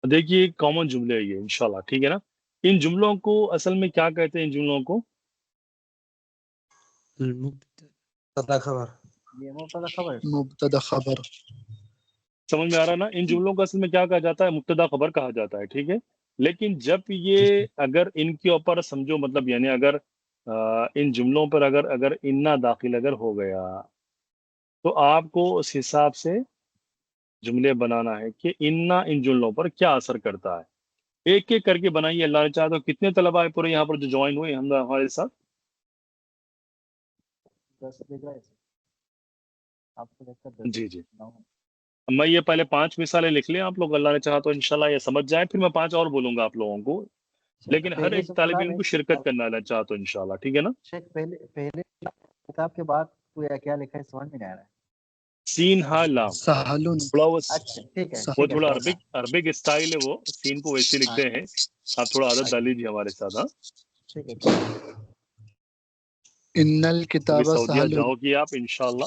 دیکھیے کامن جملے ہے یہ انشاءاللہ، ٹھیک ہے نا؟ ان جملوں کو اصل میں کیا کہتے ہیں؟ ان جملوں کو مبتدا خبر مبتدا خبر۔ سمجھ میں آ رہا نا؟ ان جملوں کو اصل میں کیا کہا جاتا ہے؟ مبتدا خبر کہا جاتا ہے، ٹھیک ہے؟ لیکن جب یہ اگر ان کے اوپر سمجھو، مطلب یعنی اگر ان جملوں پر اگر انا داخل اگر ہو گیا، تو آپ کو اس حساب سے جملے بنانا ہے کہ انا ان جملوں پر کیا اثر کرتا ہے۔ ایک ایک کر کے بنائیے اللہ نے چاہا تو. کتنے طلبہ ہے پورے یہاں پر جو جوائن ہوئے ہمارے ساتھ؟ 10 دکھ رہا ہے آپ کو دیکھ کر 10 جی جی. 9 میں یہ پہلے 5 مثالیں لکھ لیں آپ لوگ، اللہ نے چاہا تو انشاءاللہ یہ سمجھ جائیں، پھر میں 5 اور بولوں گا آپ لوگوں کو، لیکن ہر پہلے ایک جو طالب قرآن علم ہے کو شرکت کرنا اللہ چاہا تو انشاءاللہ. ٹھیک ہے نا؟ شیخ پہلے کتاب کے بعد کوئی کیا لکھا ہے سمجھ میں نہیں آ رہا ہے. سین ہا لام سہل تھوڑا وہ اچھا ٹھیک ہے وہ ٹھیک ہے تھوڑا سمجھ گیا. عربک اسٹائل ہے، وہ سین کو ویسے ہاں لکھتے ہیں. آپ تھوڑا عادت ڈال لیجیے ہمارے ساتھ. ہاں ٹھیک ہے ٹھیک ہے. ان کبھی الکتاب سعودیہ سہل جاؤ گے آپ انشاءاللہ،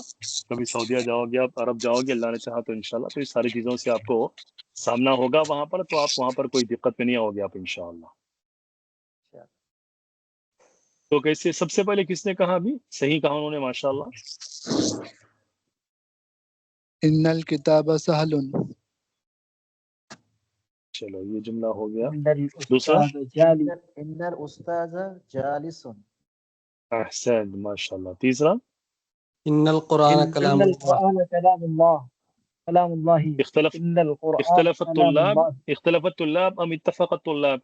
کبھی سعودیہ جاؤ گے آپ، عرب جاؤ گے اللہ نے چاہا تو انشاءاللہ، تو یہ ساری چیزوں سے آپ کو سامنا ہوگا وہاں پر، تو آپ وہاں پر کوئی دقت میں نہیں آؤ گے آپ انشاءاللہ. تو کیسے سب سے پہلے کس نے کہا؟ ابھی صحیح کہا انہوں نے ماشاءاللہ. ان الکتاب سہل. چلو یہ جملہ ہو گیا. ان دوسرا الاستاذ جالس ان الاستاذ جالس. احسن ماشاءاللہ. تیسرا ان القرآن کلام ان اللہ. القرآن كلام الله كلام الله اختلف ان القرآن اختلف كلام الطلاب الله. اختلف الطلاب ام اتفق الطلاب؟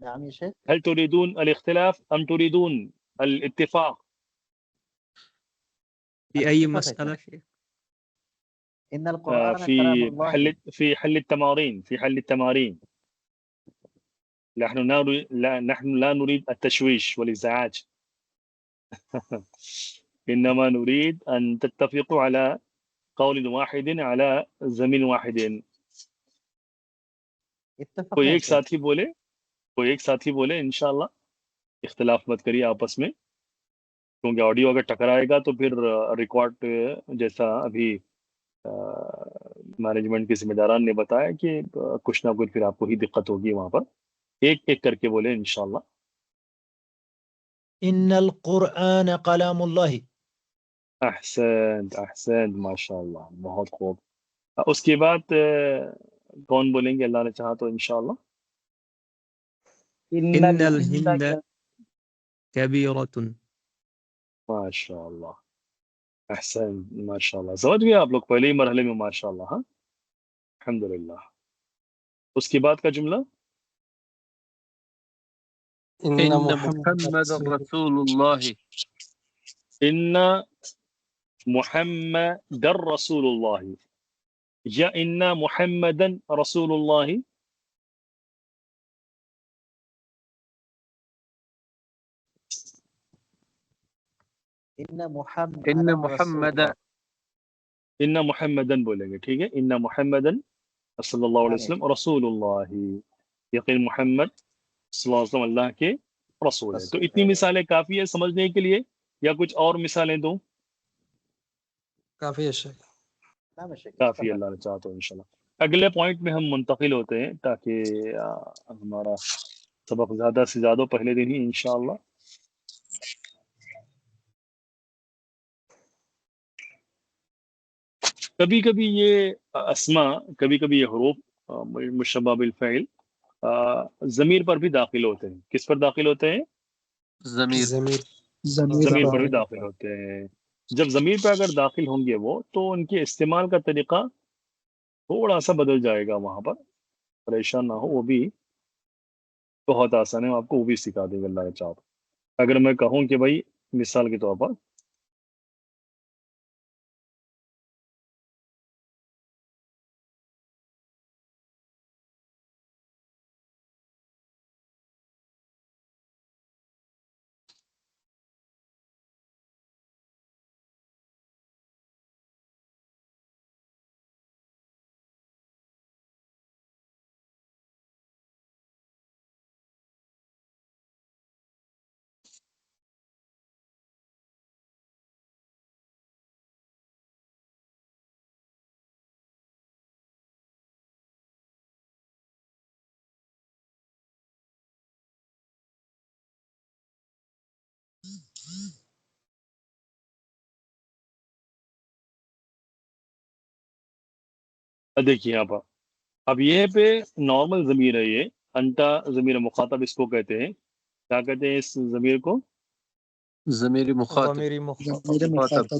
نعم يا شيخ. هل تريدون الاختلاف ام تريدون الاتفاق؟ في أي اتفق مسألة يا شيخ. شيخ؟ ان القرآن كلام الله. في حل التمارين، في حل التمارين. نحن لا نريد التشويش والإزعاج. إنما نريد أن تتفقوا على قول واحد على زمین واحد. اتفق کوئی يا ایک شيخ. ساتھی بولے انشاءاللہ اختلاف مت کریے آپس میں، کیونکہ آڈیو اگر ٹکرائے گا تو پھر ریکارڈ جیسا ابھی مینجمنٹ کے ذمہ داران نے بتایا کہ کچھ نہ کچھ پھر آپ کو ہی دقت ہوگی وہاں پر. ایک ایک کر کے بولے انشاءاللہ. ان القرآن کلام اللہ. احسنت ماشاءاللہ، بہت خوب. اس کے بعد کون بولیں گے اللہ نے چاہا تو انشاءاللہ؟ ان ان الهند الهند كبيرة. ماشاءاللہ احسن ماشاءاللہ. سمجھ گئے آپ لوگ پہلے ہی مرحلے میں ماشاءاللہ. ہاں الحمدللہ. اس کے بعد کا جملہ ان ان محمد محمد رسول. رسول اللہ. ان محمد رسول اللہ یا ان محمدا رسول اللہ؟ ان محمد ان رسول محمد الله. ان محمدن بولیں گے. ٹھیک ہے، ان محمدن صلی اللہ علیہ نعم يا وسلم شيخ. رسول اللہ. یقین محمد صلی اللہ علیہ وسلم اللہ کے رسول ہے. تو رسول اتنی مثالیں کافی ہے سمجھنے کے لیے، یا کچھ اور مثالیں دوں؟ کافی ہے شیخ. نعم يا شيخ. کافی اللہ نے چاہا تو انشاءاللہ. اگلے پوائنٹ میں ہم منتقل ہوتے ہیں تاکہ ہمارا سبق زیادہ سے زیادہ پہلے دن ہی انشاءاللہ. کبھی کبھی یہ اسماء، کبھی کبھی یہ حروف مشبہ بالفعل ضمیر پر بھی داخل ہوتے ہیں. کس پر داخل ہوتے ہیں؟ ضمیر. ضمیر. ضمیر ضمیر پر پر بھی داخل ہوتے ہیں. جب ضمیر پہ اگر داخل ہوں گے وہ، تو ان کے استعمال کا طریقہ تھوڑا سا بدل جائے گا وہاں پر. پریشان نہ ہو، وہ بھی بہت آسان ہے، آپ کو وہ بھی سکھا دیں گے اللہ نے چاہا. اگر میں کہوں کہ بھائی مثال کے طور پر دیکھیے یہاں پر اب یہ پہ نارمل ضمیر ہے، یہ انٹا ضمیر مخاطب اس کو کہتے ہیں. کیا کہتے ہیں اس ضمیر کو؟ ضمیر مخاطب. ضمیر مخاطب. ضمیر مخاطب.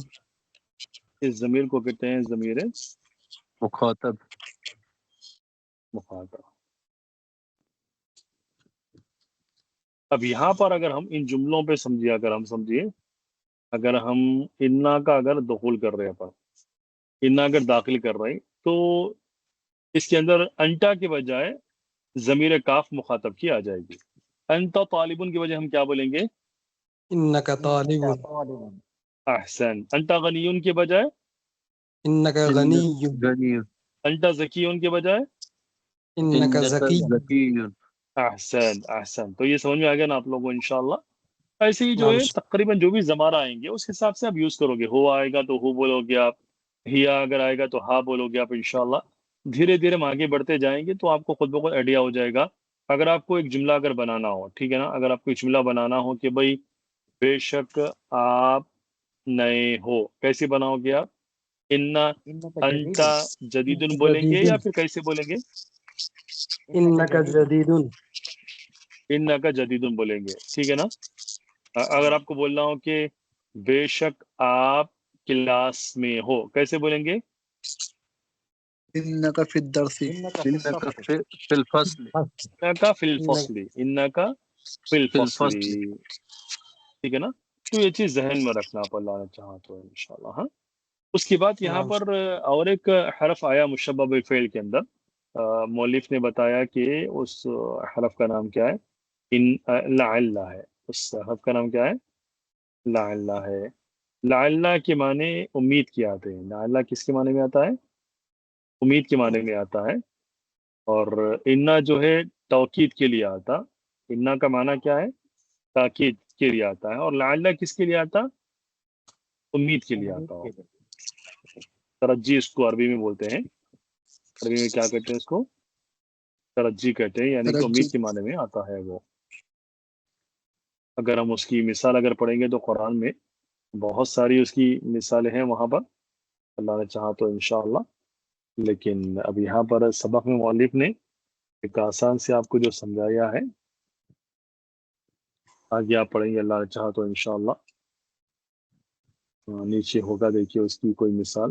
اس ضمیر کو کہتے ہیں ضمیر مخاطب مخاطب. اب یہاں پر اگر ہم ان جملوں پہ سمجھیے، اگر ہم انا کا اگر دخول کر رہے ہیں انا اگر داخل کر رہے ہیں تو اس کے اندر انٹا کے بجائے ضمیر کاف مخاطب کی آ جائے گی. انت طالبن کی وجہ ہم کیا بولیں گے؟ انک طالب احسن. انت غنیون کے بجائے انک غنی غنی انت ذکیون کے بجائے انک ذکی ذکی احسن. تو یہ سمجھ میں آ گیا نا آپ لوگوں کو انشاءاللہ. ایسے ہی جو ہے تقریباً جو بھی زمارہ آئیں گے اس حساب سے آپ یوز کرو گے. ہو آئے گا تو ہو بولو گے آپ، ہیا اگر آئے گا تو ہا بولو گے آپ انشاءاللہ. دھیرے دھیرے ہم آگے بڑھتے جائیں گے تو آپ کو خود بخود آئیڈیا ہو جائے گا. اگر آپ کو ایک جملہ اگر بنانا ہو، ٹھیک ہے نا، اگر آپ کو ایک جملہ بنانا ہو کہ بھائی بے شک آپ نئے ہو، کیسے بناؤ گے آپ؟ انا انتا جدیدن بولیں گے یا پھر کیسے بولیں گے؟ انک جدید انا کا جدیدن بولیں گے، ٹھیک ہے نا. اگر آپ کو بولنا ہو کہ بے شک آپ کلاس میں ہو، کیسے بولیں گے؟ إنك في الدرس انک فی الفصل انا کا فی الفصل، انا کا فی فی الفصل، الفصل ٹھیک ہے نا. تو یہ چیز ذہن میں رکھنا آپ اللہ نے چاہا تو انشاءاللہ. ہاں، اس کے بعد یہاں پر اور ایک حرف آیا مشبہ بالفعل کے اندر. مؤلف نے بتایا کہ اس حرف کا نام کیا ہے؟ لعل ہے. اس حرف کا نام کیا ہے؟ لعل ہے. لعل کے معنی امید کے آتے ہیں. لعل کس کے معنی میں آتا ہے؟ امید کے معنی میں آتا ہے. اور انا جو ہے توکید کے لیے آتا. انا کا معنی کیا ہے؟ تاکید کے لیے آتا ہے. اور لعل کس کے لیے آتا؟ امید کے لیے آتا ہو. ترجی اس کو عربی میں بولتے ہیں. عربی میں کیا کہتے ہیں اس کو؟ ترجی کہتے ہیں، یعنی کہ ترجی. امید کے معنی میں آتا ہے وہ. اگر ہم اس کی مثال اگر پڑھیں گے تو قرآن میں بہت ساری اس کی مثالیں ہیں وہاں پر، اللہ نے چاہا تو انشاءاللہ. لیکن اب یہاں پر سبق میں مؤلف نے ایک آسان سے آپ کو جو سمجھایا ہے، آگے آپ پڑھیں گے اللہ نے چاہا تو انشاءاللہ. نیچے ہوگا دیکھیے اس کی کوئی مثال.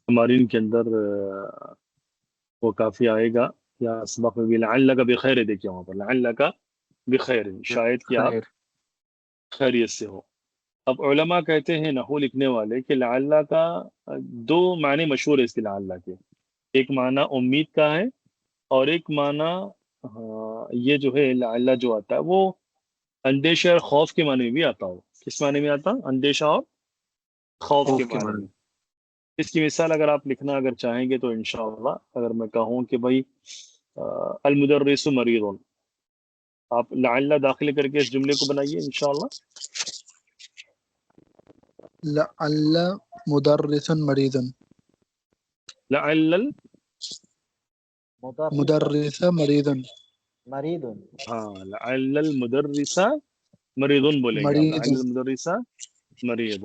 ہماری ان کے اندر وہ کافی آئے گا یا سبق میں بھی لعلک بخیر. دیکھیے وہاں پر لعلک بخیر، شاید کہ آپ خیریت سے ہو. اب علماء کہتے ہیں نحو لکھنے والے کہ لعل کا دو معنی مشہور ہے اس کے لعل کے. ایک معنی امید کا ہے اور ایک معنی یہ جو ہے لعل جو آتا ہے وہ اندیشہ اور خوف کے معنی میں بھی آتا ہو. کس معنی میں آتا؟ اندیشہ اور خوف کے معنی میں. اس کی مثال اگر آپ لکھنا اگر چاہیں گے تو انشاءاللہ اگر میں کہوں کہ بھائی المدرس مریض، آپ لعل داخل کر کے اس جملے کو بنائیے انشاءاللہ. لعل مدرس مريض لعل مدرس مريض مرید. ہاں لعل المدرس مریض بولیں گے آپ. لعل المدرس مریض،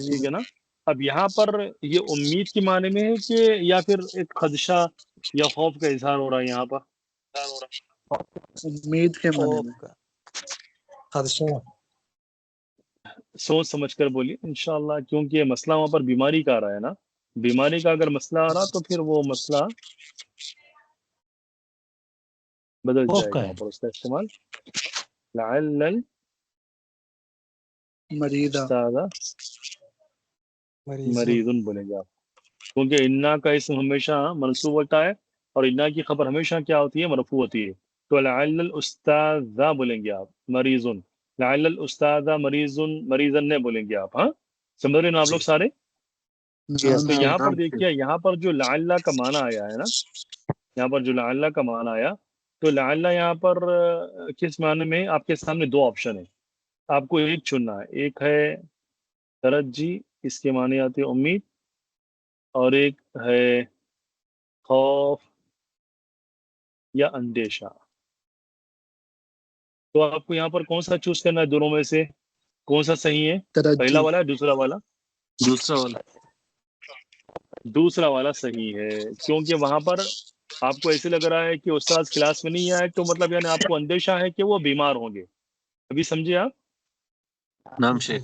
ٹھیک ہے نا. اب یہاں پر یہ امید کے معنی میں ہے کہ یا پھر ایک خدشہ یا خوف کا اظہار ہو رہا ہے یہاں پر؟ امید کے معنی میں. خدشہ سوچ سمجھ کر بولیے انشاءاللہ، کیونکہ یہ مسئلہ وہاں پر بیماری کا آ رہا ہے نا. بیماری کا اگر مسئلہ آ رہا تو پھر وہ مسئلہ بدل خوف جائے کا گا ہے. وہاں پر اس کا استعمال. لعل مریضہ استاد مریض مریض بولیں گے آپ، کیونکہ انا کا اسم ہمیشہ منصوب ہوتا ہے اور انا کی خبر ہمیشہ کیا ہوتی ہے؟ مرفوع ہوتی ہے. تو لعل الاستاذ بولیں گے آپ مریض. لعل الاستاذ مریض، مریضن نہیں بولیں گے آپ. ہاں سمجھ رہے نا آپ لوگ سارے؟ تو یہاں پر دیکھیے، یہاں پر جو لعل کا معنی آیا ہے نا، یہاں پر جو لعل کا معنی آیا تو لعل یہاں پر کس معنی میں؟ آپ کے سامنے دو آپشن ہیں، آپ کو ایک چننا ہے. ایک ہے ترجی، اس کے معنی آتے ہیں امید، اور ایک ہے خوف یا اندیشہ. تو آپ کو یہاں پر کون سا چوز کرنا ہے دونوں میں سے؟ کون سا صحیح ہے؟ ترجی. پہلا والا ہے دوسرا والا؟ دوسرا والا دوسرا والا صحیح ہے، کیونکہ وہاں پر آپ کو ایسے لگ رہا ہے کہ استاد کلاس میں نہیں آئے، تو مطلب یعنی آپ کو اندیشہ ہے کہ وہ بیمار ہوں گے. ابھی سمجھے آپ؟ نام شیخ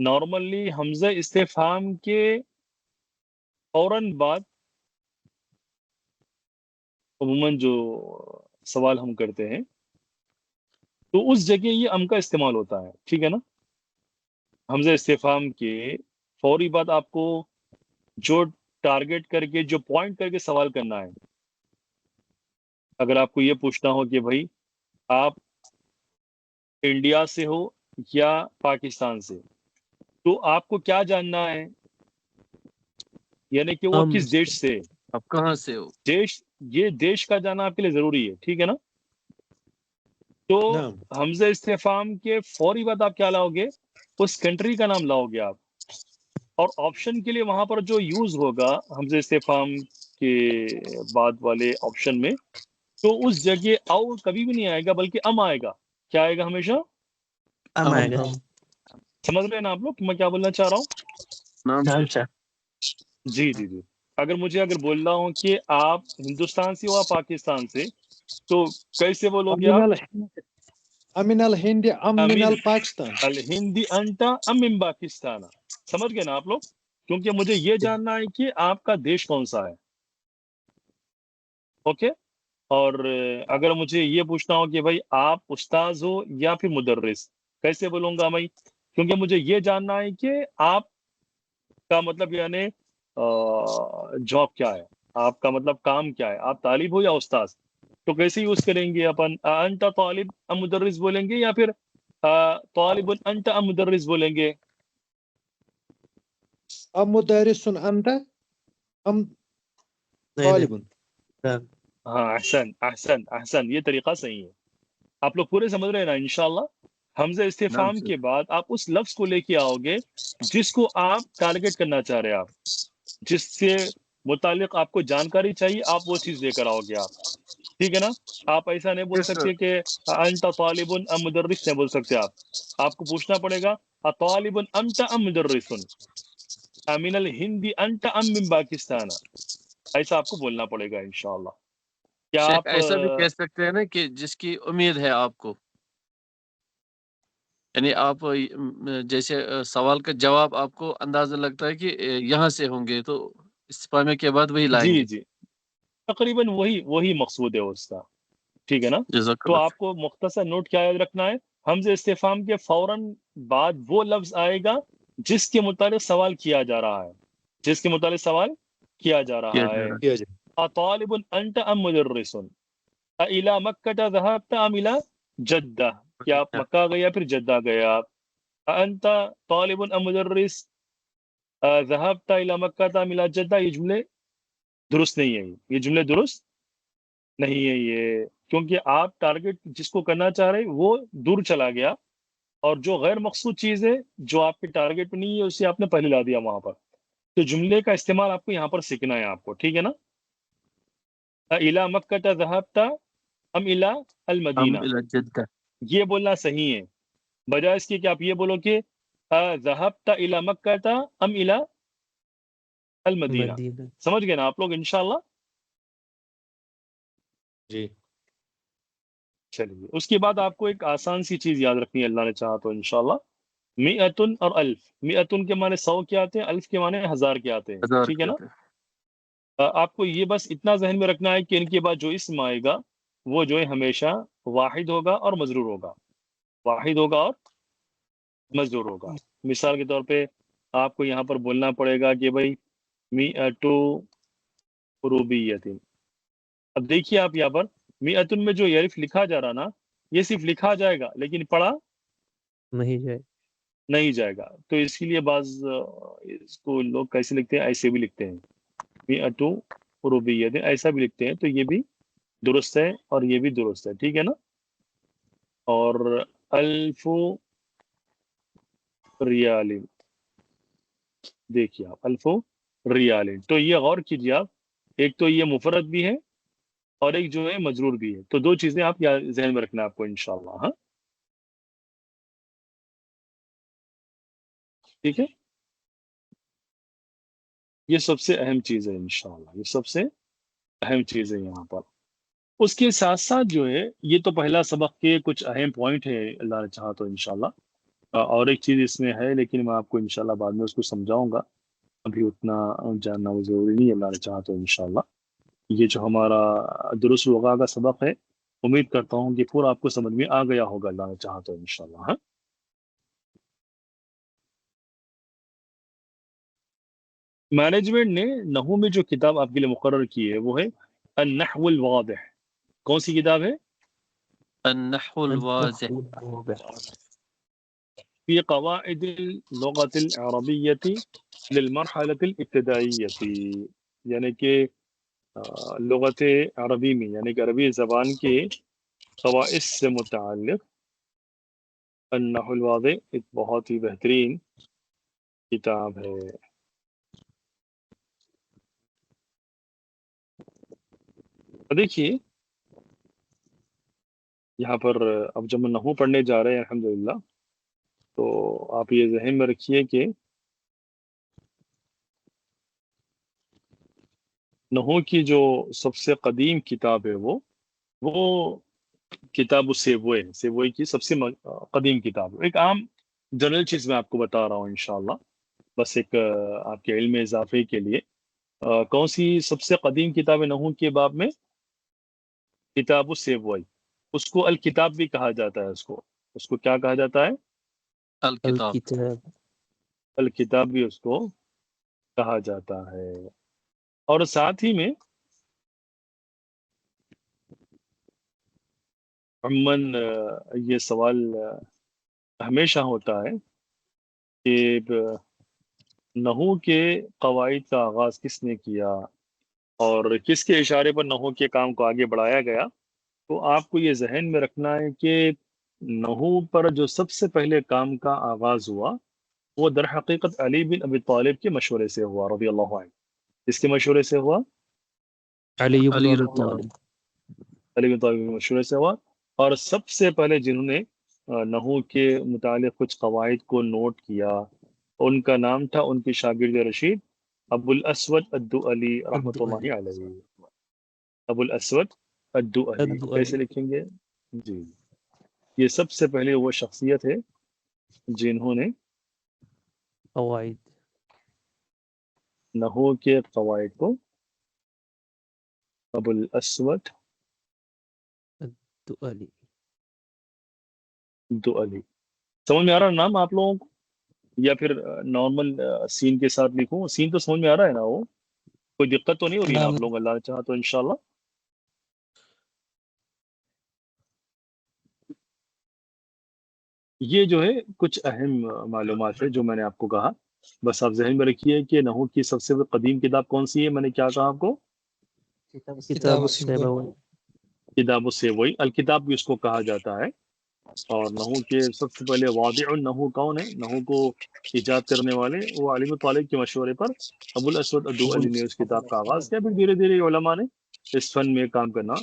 نارملی حمزہ استفہام کے فوراً بعد عموماً جو سوال ہم کرتے ہیں تو اس جگہ یہ ام کا استعمال ہوتا ہے، ٹھیک ہے نا؟ حمزہ استفہام کے فوری بعد آپ کو جو ٹارگٹ کر کے جو پوائنٹ کر کے سوال کرنا ہے، اگر آپ کو یہ پوچھنا ہو کہ بھائی آپ انڈیا سے ہو یا پاکستان سے، تو آپ کو کیا جاننا ہے، یعنی کہ وہ ہم کس دیش سے، آپ کہاں سے ہو؟ دیش، یہ دیش کا جاننا آپ کے لیے ضروری ہے، ٹھیک ہے نا؟ تو نعم حمزہ استفہام کے فوری بعد آپ کیا لاؤ گے؟ اس کنٹری کا نام لاؤ گے آپ، اور آپشن کے لیے وہاں پر جو یوز ہوگا حمزہ استفہام کے بعد والے آپشن میں، تو اس جگہ او کبھی بھی نہیں آئے گا بلکہ ام آئے گا۔ کیا آئے گا ہمیشہ؟ ام آئے گا۔ سمجھ رہے ہیں نا آپ لوگ کہ میں کیا بولنا چاہ رہا ہوں؟ نام جی جی جی، اگر مجھے بولنا ہو کہ آپ ہندوستان سے ہو یا پاکستان سے، تو کیسے بولو گے أم آپ؟ من الهند أم من الهند أم من امین الباكستان الہندی انتا ام من پاکستان، سمجھ گئے نا آپ لوگ؟ کیونکہ مجھے یہ جاننا ہے کہ آپ کا دیش کون سا ہے، اوکے؟ اور اگر مجھے یہ پوچھنا ہو کہ بھائی آپ استاذ ہو یا پھر مدرس، کیسے بولوں گا میں؟ کیونکہ مجھے یہ جاننا ہے کہ آپ کا مطلب یعنی جاب کیا ہے، آپ کا مطلب کام کیا ہے، آپ طالب ہو یا استاذ، تو کیسے یوز کریں گے اپن؟ انت طالب ام مدرس بولیں گے یا پھر طالب انت ام مدرس بولیں گے؟ أم مدرس أنت أم طالب ہاں، احسن احسن احسن، یہ طریقہ صحیح ہے، آپ لوگ پورے سمجھ رہے ہیں نا انشاءاللہ؟ حمزہ استفہام سے کے بعد آپ اس لفظ کو لے کے آؤ گے جس کو آپ ٹارگٹ کرنا چاہ رہے ہیں، آپ جس سے متعلق آپ کو جانکاری چاہیے، آپ وہ چیز لے کر آؤ گے آپ، ٹھیک ہے نا؟ آپ ایسا نہیں بول سکتے کہ انت طالب ام مدرس، نہیں بول سکتے آپ کو پوچھنا پڑے گا طالب انت ام مدرس، من الہند انت ام من پاکستان، ایسا آپ کو بولنا پڑے گا انشاءاللہ۔ کیا شیخ آپ ایسا بھی کہہ سکتے ہیں نا کہ جس کی امید ہے آپ کو، یعنی آپ جیسے سوال کا جواب آپ کو اندازہ لگتا ہے کہ یہاں سے ہوں گے، تو استفہام کے بعد وہی لائیں جی گے۔ جی تقریباً وہی مقصود ہے اس کا، ٹھیک ہے نا؟ جزاک تو اللہ آپ کو مختصر نوٹ کیا یاد رکھنا ہے؟ حمزہ استفہام کے فوراً بعد وہ لفظ آئے گا جس کے متعلق سوال کیا جا رہا ہے، جس کے متعلق سوال کیا جا کیا رہا جا ہے۔ رہا يا جماعة. طالب انت ام مدرس، الى مکہ ذهبت ام الى جدہ، کیا آپ ہے۔ مکہ گئے یا پھر جدہ گئے آپ؟ انت طالب ام مدرس ذهبت الى مکہ ام الى جدہ، یہ جملے درست نہیں ہیں، یہ جملے درست نہیں ہے یہ، کیونکہ آپ ٹارگٹ جس کو کرنا چاہ رہے وہ دور چلا گیا، اور جو غیر مقصود چیز ہے جو آپ کے ٹارگٹ میں نہیں ہے اسے آپ نے پہلے لا دیا وہاں پر۔ تو جملے کا استعمال آپ کو یہاں پر سیکھنا ہے آپ کو، ٹھیک ہے نا؟ الى مکہ ذهبت ام الى ام المدینہ، الی جدہ۔ یہ بولنا صحیح ہے، بجائے اس کے کہ آپ یہ بولو کہ ذهبت الى مکہ ام الى المدینہ۔ مدینہ۔ سمجھ گئے نا آپ لوگ انشاءاللہ؟ جی چلیے، اس کے بعد آپ کو ایک آسان سی چیز یاد رکھنی ہے اللہ نے چاہا تو انشاءاللہ، مئتن اور الف۔ مئتن کے معنی 100 کے آتے ہیں، الف کے معنی 1000 کے آتے ہیں، ہزار ٹھیک ہے نا؟ کہتے ہیں۔ آپ کو یہ بس اتنا ذہن میں رکھنا ہے کہ ان کے بعد جو اسم آئے گا وہ جو ہے ہمیشہ واحد ہوگا اور مجرور ہوگا، واحد ہوگا اور مجرور ہوگا۔ مثال کے طور پہ آپ کو یہاں پر بولنا پڑے گا کہ بھائی مئتو ربیۃ، اب دیکھیے آپ یہاں پر مئتن میں جو الف لکھا جا رہا نا، یہ صرف لکھا جائے گا لیکن پڑھا نہیں جائے۔ نہیں جائے گا، تو اس کے لیے بعض اس کو لوگ کیسے لکھتے ہیں، ایسے بھی لکھتے ہیں، مئتو ربیۃ ایسا بھی لکھتے ہیں، تو یہ بھی درست ہے اور یہ بھی درست ہے، ٹھیک ہے نا؟ اور الف ریال، دیکھیے آپ الف ریال، تو یہ غور کیجیے آپ، ایک تو یہ مفرد بھی ہے اور ایک جو ہے مجرور بھی ہے، تو دو چیزیں آپ ذہن میں رکھنا ہے آپ کو انشاءاللہ، ہاں ٹھیک ہے؟ یہ سب سے اہم چیز ہے انشاءاللہ، یہ سب سے اہم چیز ہے یہاں پر۔ اس کے ساتھ ساتھ جو ہے یہ تو پہلا سبق کے کچھ اہم پوائنٹ ہے، اللہ نے چاہا تو انشاءاللہ۔ اور ایک چیز اس میں ہے لیکن میں آپ کو انشاءاللہ بعد میں اس کو سمجھاؤں گا، ابھی اتنا جاننا وہ ضروری نہیں ہے، اللہ نے چاہا تو انشاءاللہ۔ یہ جو ہمارا دروس الوغا کا سبق ہے، امید کرتا ہوں کہ پورا آپ کو سمجھ میں آ گیا ہوگا اللہ نے چاہا تو انشاءاللہ۔ ہاں مینجمنٹ نے نحو میں جو کتاب آپ کے لیے مقرر کی ہے وہ ہے النحو الواضح۔ کون سی کتاب ہے؟ النحو الواضح فی قواعد اللغة العربیة للمرحلة الابتدائیة، یعنی کہ لغت عربی میں، یعنی کہ عربی زبان کے قواعد سے متعلق النحو الواضح ایک بہت ہی بہترین کتاب ہے۔ دیکھیے یہاں پر اب جب ہم نحو پڑھنے جا رہے ہیں الحمدللہ، تو آپ یہ ذہن میں رکھیے کہ نحو کی جو سب سے قدیم کتاب ہے وہ کتاب سیبوئے ہے، سیبوئے کی سب سے قدیم کتاب ہے۔ ایک عام جنرل چیز میں آپ کو بتا رہا ہوں انشاءاللہ، بس ایک آپ کے علم اضافے کے لیے۔ کون سی سب سے قدیم کتاب ہے نحو کے باب میں؟ کتاب سیبوئے۔ اس کو الکتاب بھی کہا جاتا ہے، اس کو کیا کہا جاتا ہے؟ الکتاب۔ الکتاب بھی اس کو کہا جاتا ہے۔ اور ساتھ ہی میں عموماً یہ سوال ہمیشہ ہوتا ہے کہ نحو کے قواعد کا آغاز کس نے کیا اور کس کے اشارے پر نحو کے کام کو آگے بڑھایا گیا؟ تو آپ کو یہ ذہن میں رکھنا ہے کہ نحو پر جو سب سے پہلے کام کا آغاز ہوا وہ در حقیقت علی بن ابی طالب کے مشورے سے ہوا رضی اللہ عنہ۔ اس کے مشورے سے ہوا؟ علی بن علی ابی رضی اللہ طالب۔ علی بن طالب کے مشورے سے ہوا، اور سب سے پہلے جنہوں نے نحو کے متعلق کچھ قواعد کو نوٹ کیا ان کا نام تھا ان کے شاگرد رشید ابو الاسود الدؤلی رحمۃ اللہ علیہ۔ ابو الاسود الدؤلی کیسے لکھیں گے؟ جی، یہ سب سے پہلے وہ شخصیت ہے جنہوں نے قواعد نحو کے قواعد کو ابو الاسود الدؤلی۔ دؤلی سمجھ میں آ رہا نام آپ لوگوں کو، یا پھر نارمل سین کے ساتھ لکھوں؟ سین تو سمجھ میں آ رہا ہے نا؟ وہ کوئی دقت تو نہیں ہو رہی نا نام آپ لوگ؟ اللہ چاہا تو انشاءاللہ۔ یہ جو ہے کچھ اہم معلومات ہے جو میں نے آپ کو کہا، بس آپ ذہن میں رکھیے کہ نحو کی سب سے قدیم کتاب کون سی ہے؟ میں نے کیا کہا آپ کو؟ کتاب السیبوی۔ کتاب السیبوی، الکتاب بھی اس کو کہا جاتا ہے۔ اور نحو کے سب سے پہلے واضع النحو کون ہے؟ نحو کو ایجاد کرنے والے وہ علی بن طالب کے مشورے پر ابو الاسود الدؤلی نے اس کتاب کا آغاز کیا، پھر دھیرے دھیرے علماء نے اس فن میں کام کرنا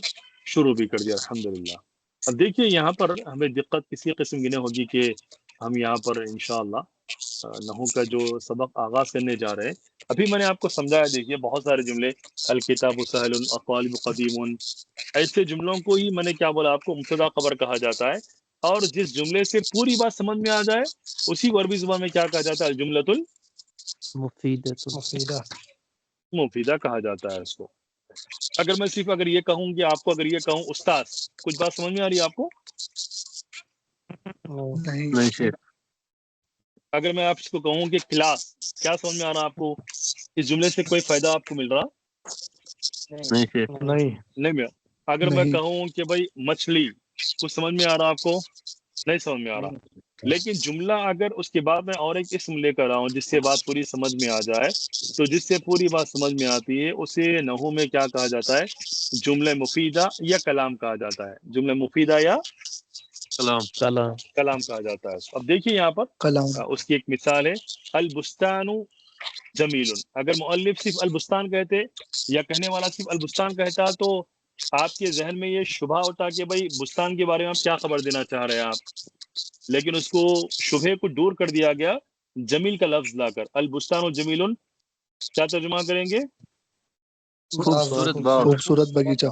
شروع بھی کر دیا الحمدللہ۔ اب دیکھیے یہاں پر ہمیں دقت کسی قسم کی نہیں ہوگی کہ ہم یہاں پر انشاءاللہ نحو کا جو سبق آغاز کرنے جا رہے ہیں، ابھی میں نے آپ کو سمجھایا۔ دیکھیے بہت سارے جملے، الکتاب سہل، الطالب قدیم، ایسے جملوں کو ہی میں نے کیا بولا آپ کو؟ مبتدا خبر کہا جاتا ہے، اور جس جملے سے پوری بات سمجھ میں آ جائے اسی کو عربی زبان میں کیا کہا جاتا ہے؟ الجملۃ مفیدۃ۔ مفیدہ۔ المفیدہ کہا جاتا ہے اس کو۔ اگر میں صرف اگر یہ کہوں کہ آپ کو، اگر یہ کہوں استاد، کچھ بات سمجھ میں آ رہی ہے آپ کو؟ نہیں نہیں شیخ۔ اگر میں آپ کو کہوں کہ کلاس، کیا سمجھ میں آ رہا آپ کو؟ اس جملے سے کوئی فائدہ آپ کو مل رہا؟ نہیں شیخ۔ نہیں ملا۔ اگر میں نہیں کہوں کہ بھائی مچھلی، کچھ سمجھ میں آ رہا آپ کو؟ نہیں سمجھ میں آ رہا۔ لیکن جملہ اگر اس کے بعد میں اور ایک اسم لے کر آؤں جس سے بات پوری سمجھ میں آ جائے، تو جس سے پوری بات سمجھ میں آتی ہے اسے نحو میں کیا کہا جاتا ہے؟ جملہ مفیدہ یا کلام کہا جاتا ہے۔ جملہ مفیدہ یا کلام۔ کلام کہا جاتا ہے۔ اب دیکھیے یہاں پر کلام اس کی ایک مثال ہے، البستان جمیل۔ اگر مؤلف صرف البستان کہتے یا کہنے والا صرف البستان کہتا تو آپ کے ذہن میں یہ شبہ ہوتا کہ بھائی بستان کے بارے میں آپ کیا خبر دینا چاہ رہے ہیں آپ، لیکن اس کو شبہے کو دور کر دیا گیا جمیل کا لفظ لا کر۔ البستان جمیل کیا ترجمہ کریں گے؟ خوبصورت باغ۔ خوبصورت باغیچہ۔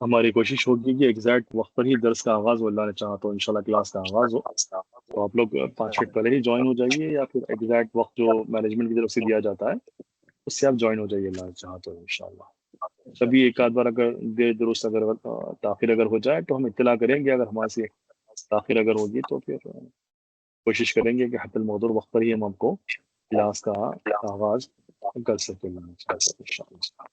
ہماری کوشش ہوگی کہ ایگزیکٹ وقت پر ہی درس کا آغاز ہو، اللہ نے چاہا تو انشاءاللہ کلاس کا آغاز ہو، تو آپ لوگ 5 منٹ پہلے ہی جوائن ہو جائیے، یا پھر ایگزیکٹ وقت جو مینجمنٹ کی طرف سے دیا جاتا ہے اس سے آپ جوائن ہو جائیے اللہ نے چاہا تو انشاءاللہ۔ کبھی ایک آدھ بار اگر دیر درست اگر تاخیر اگر ہو جائے تو ہم اطلاع کریں گے، اگر ہمارے سے تاخیر اگر ہوگی تو پھر کوشش کریں گے کہ حت المحضر وقت پر ہی ہم آپ کو کلاس کا آغاز کر سکیں اللہ نے چاہا تو انشاءاللہ۔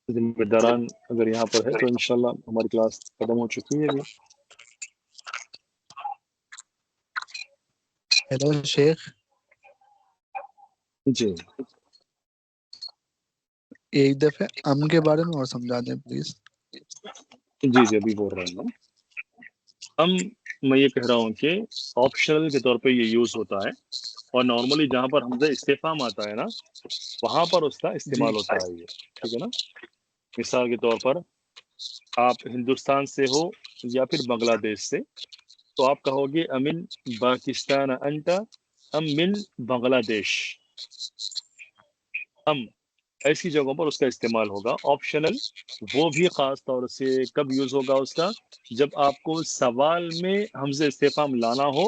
ذمہ داران اگر یہاں پر ہے تو انشاءاللہ ہماری کلاس ختم ہو چکی ہے ابھی۔ ہیلو شیخ، جی ایک دفعہ ام کے بارے میں اور سمجھا دیں پلیز۔ جی جی ابھی بول رہا ہوں میں یہ کہہ رہا ہوں کہ آپشنل کے طور پہ یہ یوز ہوتا ہے، اور نارملی جہاں پر حمزہ استفہام آتا ہے نا وہاں پر اس کا جی استعمال ہوتا ہے یہ، ٹھیک ہے نا۔ مثال کے طور پر آپ ہندوستان سے ہو یا پھر بنگلہ دیش سے، تو آپ کہو گے امن پاکستان انت ام من بنگلہ دیش، ایسی جگہوں پر اس کا استعمال ہوگا۔ آپشنل وہ بھی خاص طور سے کب یوز ہوگا اس کا، جب آپ کو سوال میں حمزہ استفہام لانا ہو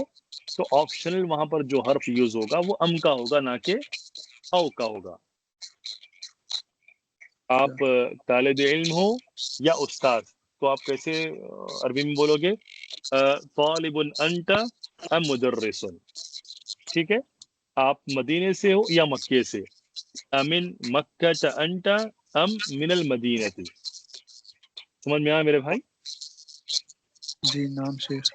تو آپشنل وہاں پر جو حرف یوز ہوگا وہ ام کا ہوگا، نہ کہ او کا ہوگا۔ آپ طالب علم ہو یا استاد تو آپ کیسے عربی میں بولو گے طالب انت ام مدرس، ٹھیک ہے۔ آپ مدینے سے ہو یا مکے سے، امن مکہ انت ام من المدینہ، سمجھ میں آیا میرے بھائی؟ جی نام شیخ۔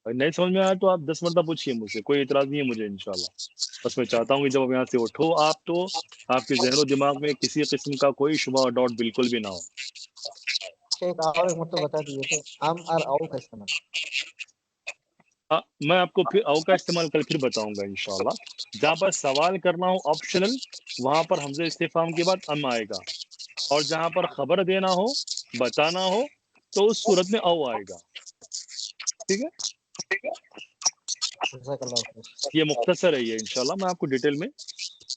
نہیں سمجھ میں آیا تو آپ 10 مرتبہ پوچھیے مجھ سے، کوئی اعتراض نہیں ہے مجھے انشاءاللہ۔ بس میں چاہتا ہوں کہ جب آپ یہاں سے اٹھو آپ تو آپ کے ذہن و دماغ میں کسی قسم کا کوئی شبہ اور ڈاؤٹ بالکل بھی نہ ہو۔ ایک اور ایک مرتبہ بتا دیجیے کہ ام اور او کا استعمال۔ میں آپ کو پھر او کا استعمال کل پھر بتاؤں گا انشاءاللہ۔ جہاں پر سوال کرنا ہو آپشنل وہاں پر حمزہ استفہام کے بعد ام آئے گا، اور جہاں پر خبر دینا ہو بتانا ہو تو اس صورت میں او آئے گا، ٹھیک ہے۔ جزاک اللہ خیر۔ یہ مختصر ہے یہ، انشاءاللہ میں آپ کو ڈیٹیل میں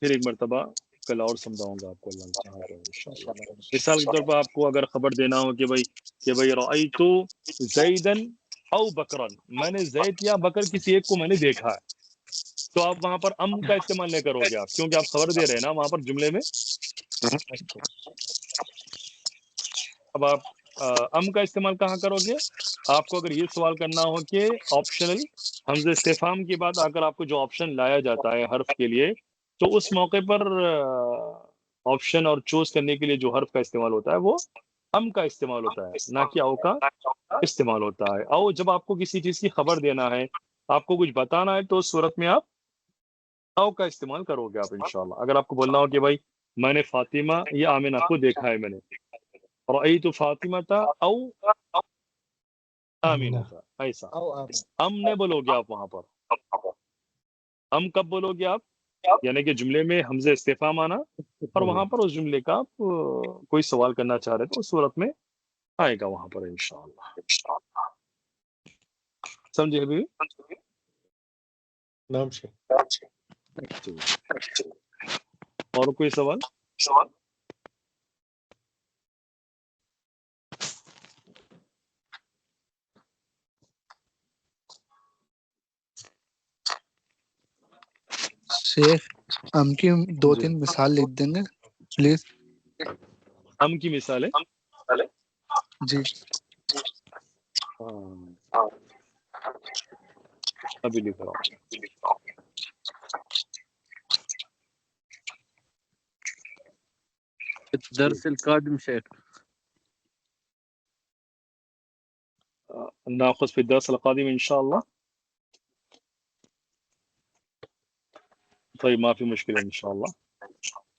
پھر ایک مرتبہ کل اور سمجھاؤں گا آپ کو اللہ چاہا تو انشاءاللہ۔ مثال کے طور پر آپ کو اگر خبر دینا ہو کہ بھائی رأیت زیدن او بکرن، میں نے زید یا بکر کسی ایک کو میں نے دیکھا ہے، تو آپ وہاں پر ام کا استعمال نہیں کرو گے آپ، کیونکہ آپ خبر دے رہے ہیں نا وہاں پر جملے میں۔ اب آپ ام کا استعمال کہاں کرو گے؟ آپ کو اگر یہ سوال کرنا ہو کہ آپشنل حمزہ استفہام کے بعد اگر آپ کو جو آپشن لایا جاتا ہے حرف کے لیے، تو اس موقع پر آپشن اور چوز کرنے کے لیے جو حرف کا استعمال ہوتا ہے وہ ام کا استعمال ہوتا ہے، نہ کہ او کا استعمال ہوتا ہے۔ او جب آپ کو کسی چیز کی خبر دینا ہے، آپ کو کچھ بتانا ہے، تو اس صورت میں آپ او کا استعمال کرو گے آپ انشاءاللہ۔ اگر آپ کو بولنا ہو کہ بھائی میں نے فاطمہ یا آمنہ کو دیکھا ہے، میں نے رأیت فاطمہ او آمینہ، ایسا او ام ام نے بولو گے آپ وہاں پر۔ ام کب بولو گے آپ؟ یعنی کہ جملے میں حمزہ استفہام آنا، اور وہاں پر اس جملے کا آپ کوئی سوال کرنا چاہ رہے تو اس صورت میں آئے گا وہاں پر انشاءاللہ۔ سمجھے ابھی؟ نام سے اور کوئی سوال؟ شیخ ام کی 2-3 جی مثال لکھ دیں گے پلیز؟ ام کی مثال ہے؟ جی ابھی لکھ رہا ہوں۔ الدرس القادم شيخ. ناخذ في الدرس القادم ان شاء الله. طيب ما في مشكله ان شاء الله،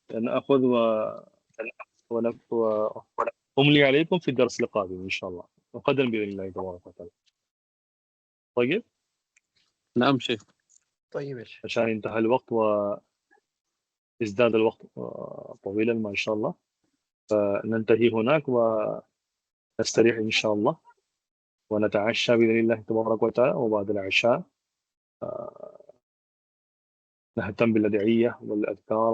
ناخذ واملي عليكم في الدرس القادم ان شاء الله، وقدر باذن الله تبارك وتعالى. طيب نعم شيخ. طيب يا شيخ. عشان انتهى الوقت وازداد الوقت طويلا ما شاء الله، فننتهي هناك ونستريح إن شاء الله ونتعشى بإذن الله تبارك وتعالى. وبعد العشاء نهتم بالأدعية والأذكار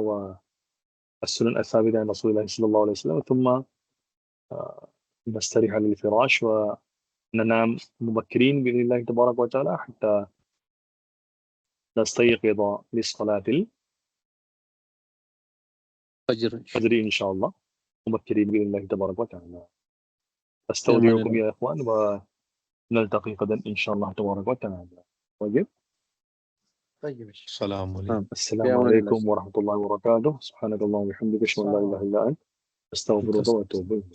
والسنن الثابتة عن رسول الله صلى الله عليه وسلم، ثم نستريح للفراش وننام مبكرين بإذن الله تبارك وتعالى حتى نستيقظ لصلاة فجر الفجر إن شاء الله مبكرين بإذن الله تبارك وتعالى. في أمان أستودعكم الله. يا إخوان ونلتقي غدا إن شاء الله تبارك وتعالى. طيب، طيب يا شيخ. السلام عليكم. نعم. في السلام أمان الله. عليكم ورحمة الله وبركاته. سبحانك اللهم وبحمدك أشهد أن لا إله إلا أنت أستغفرك وأتوب إليك.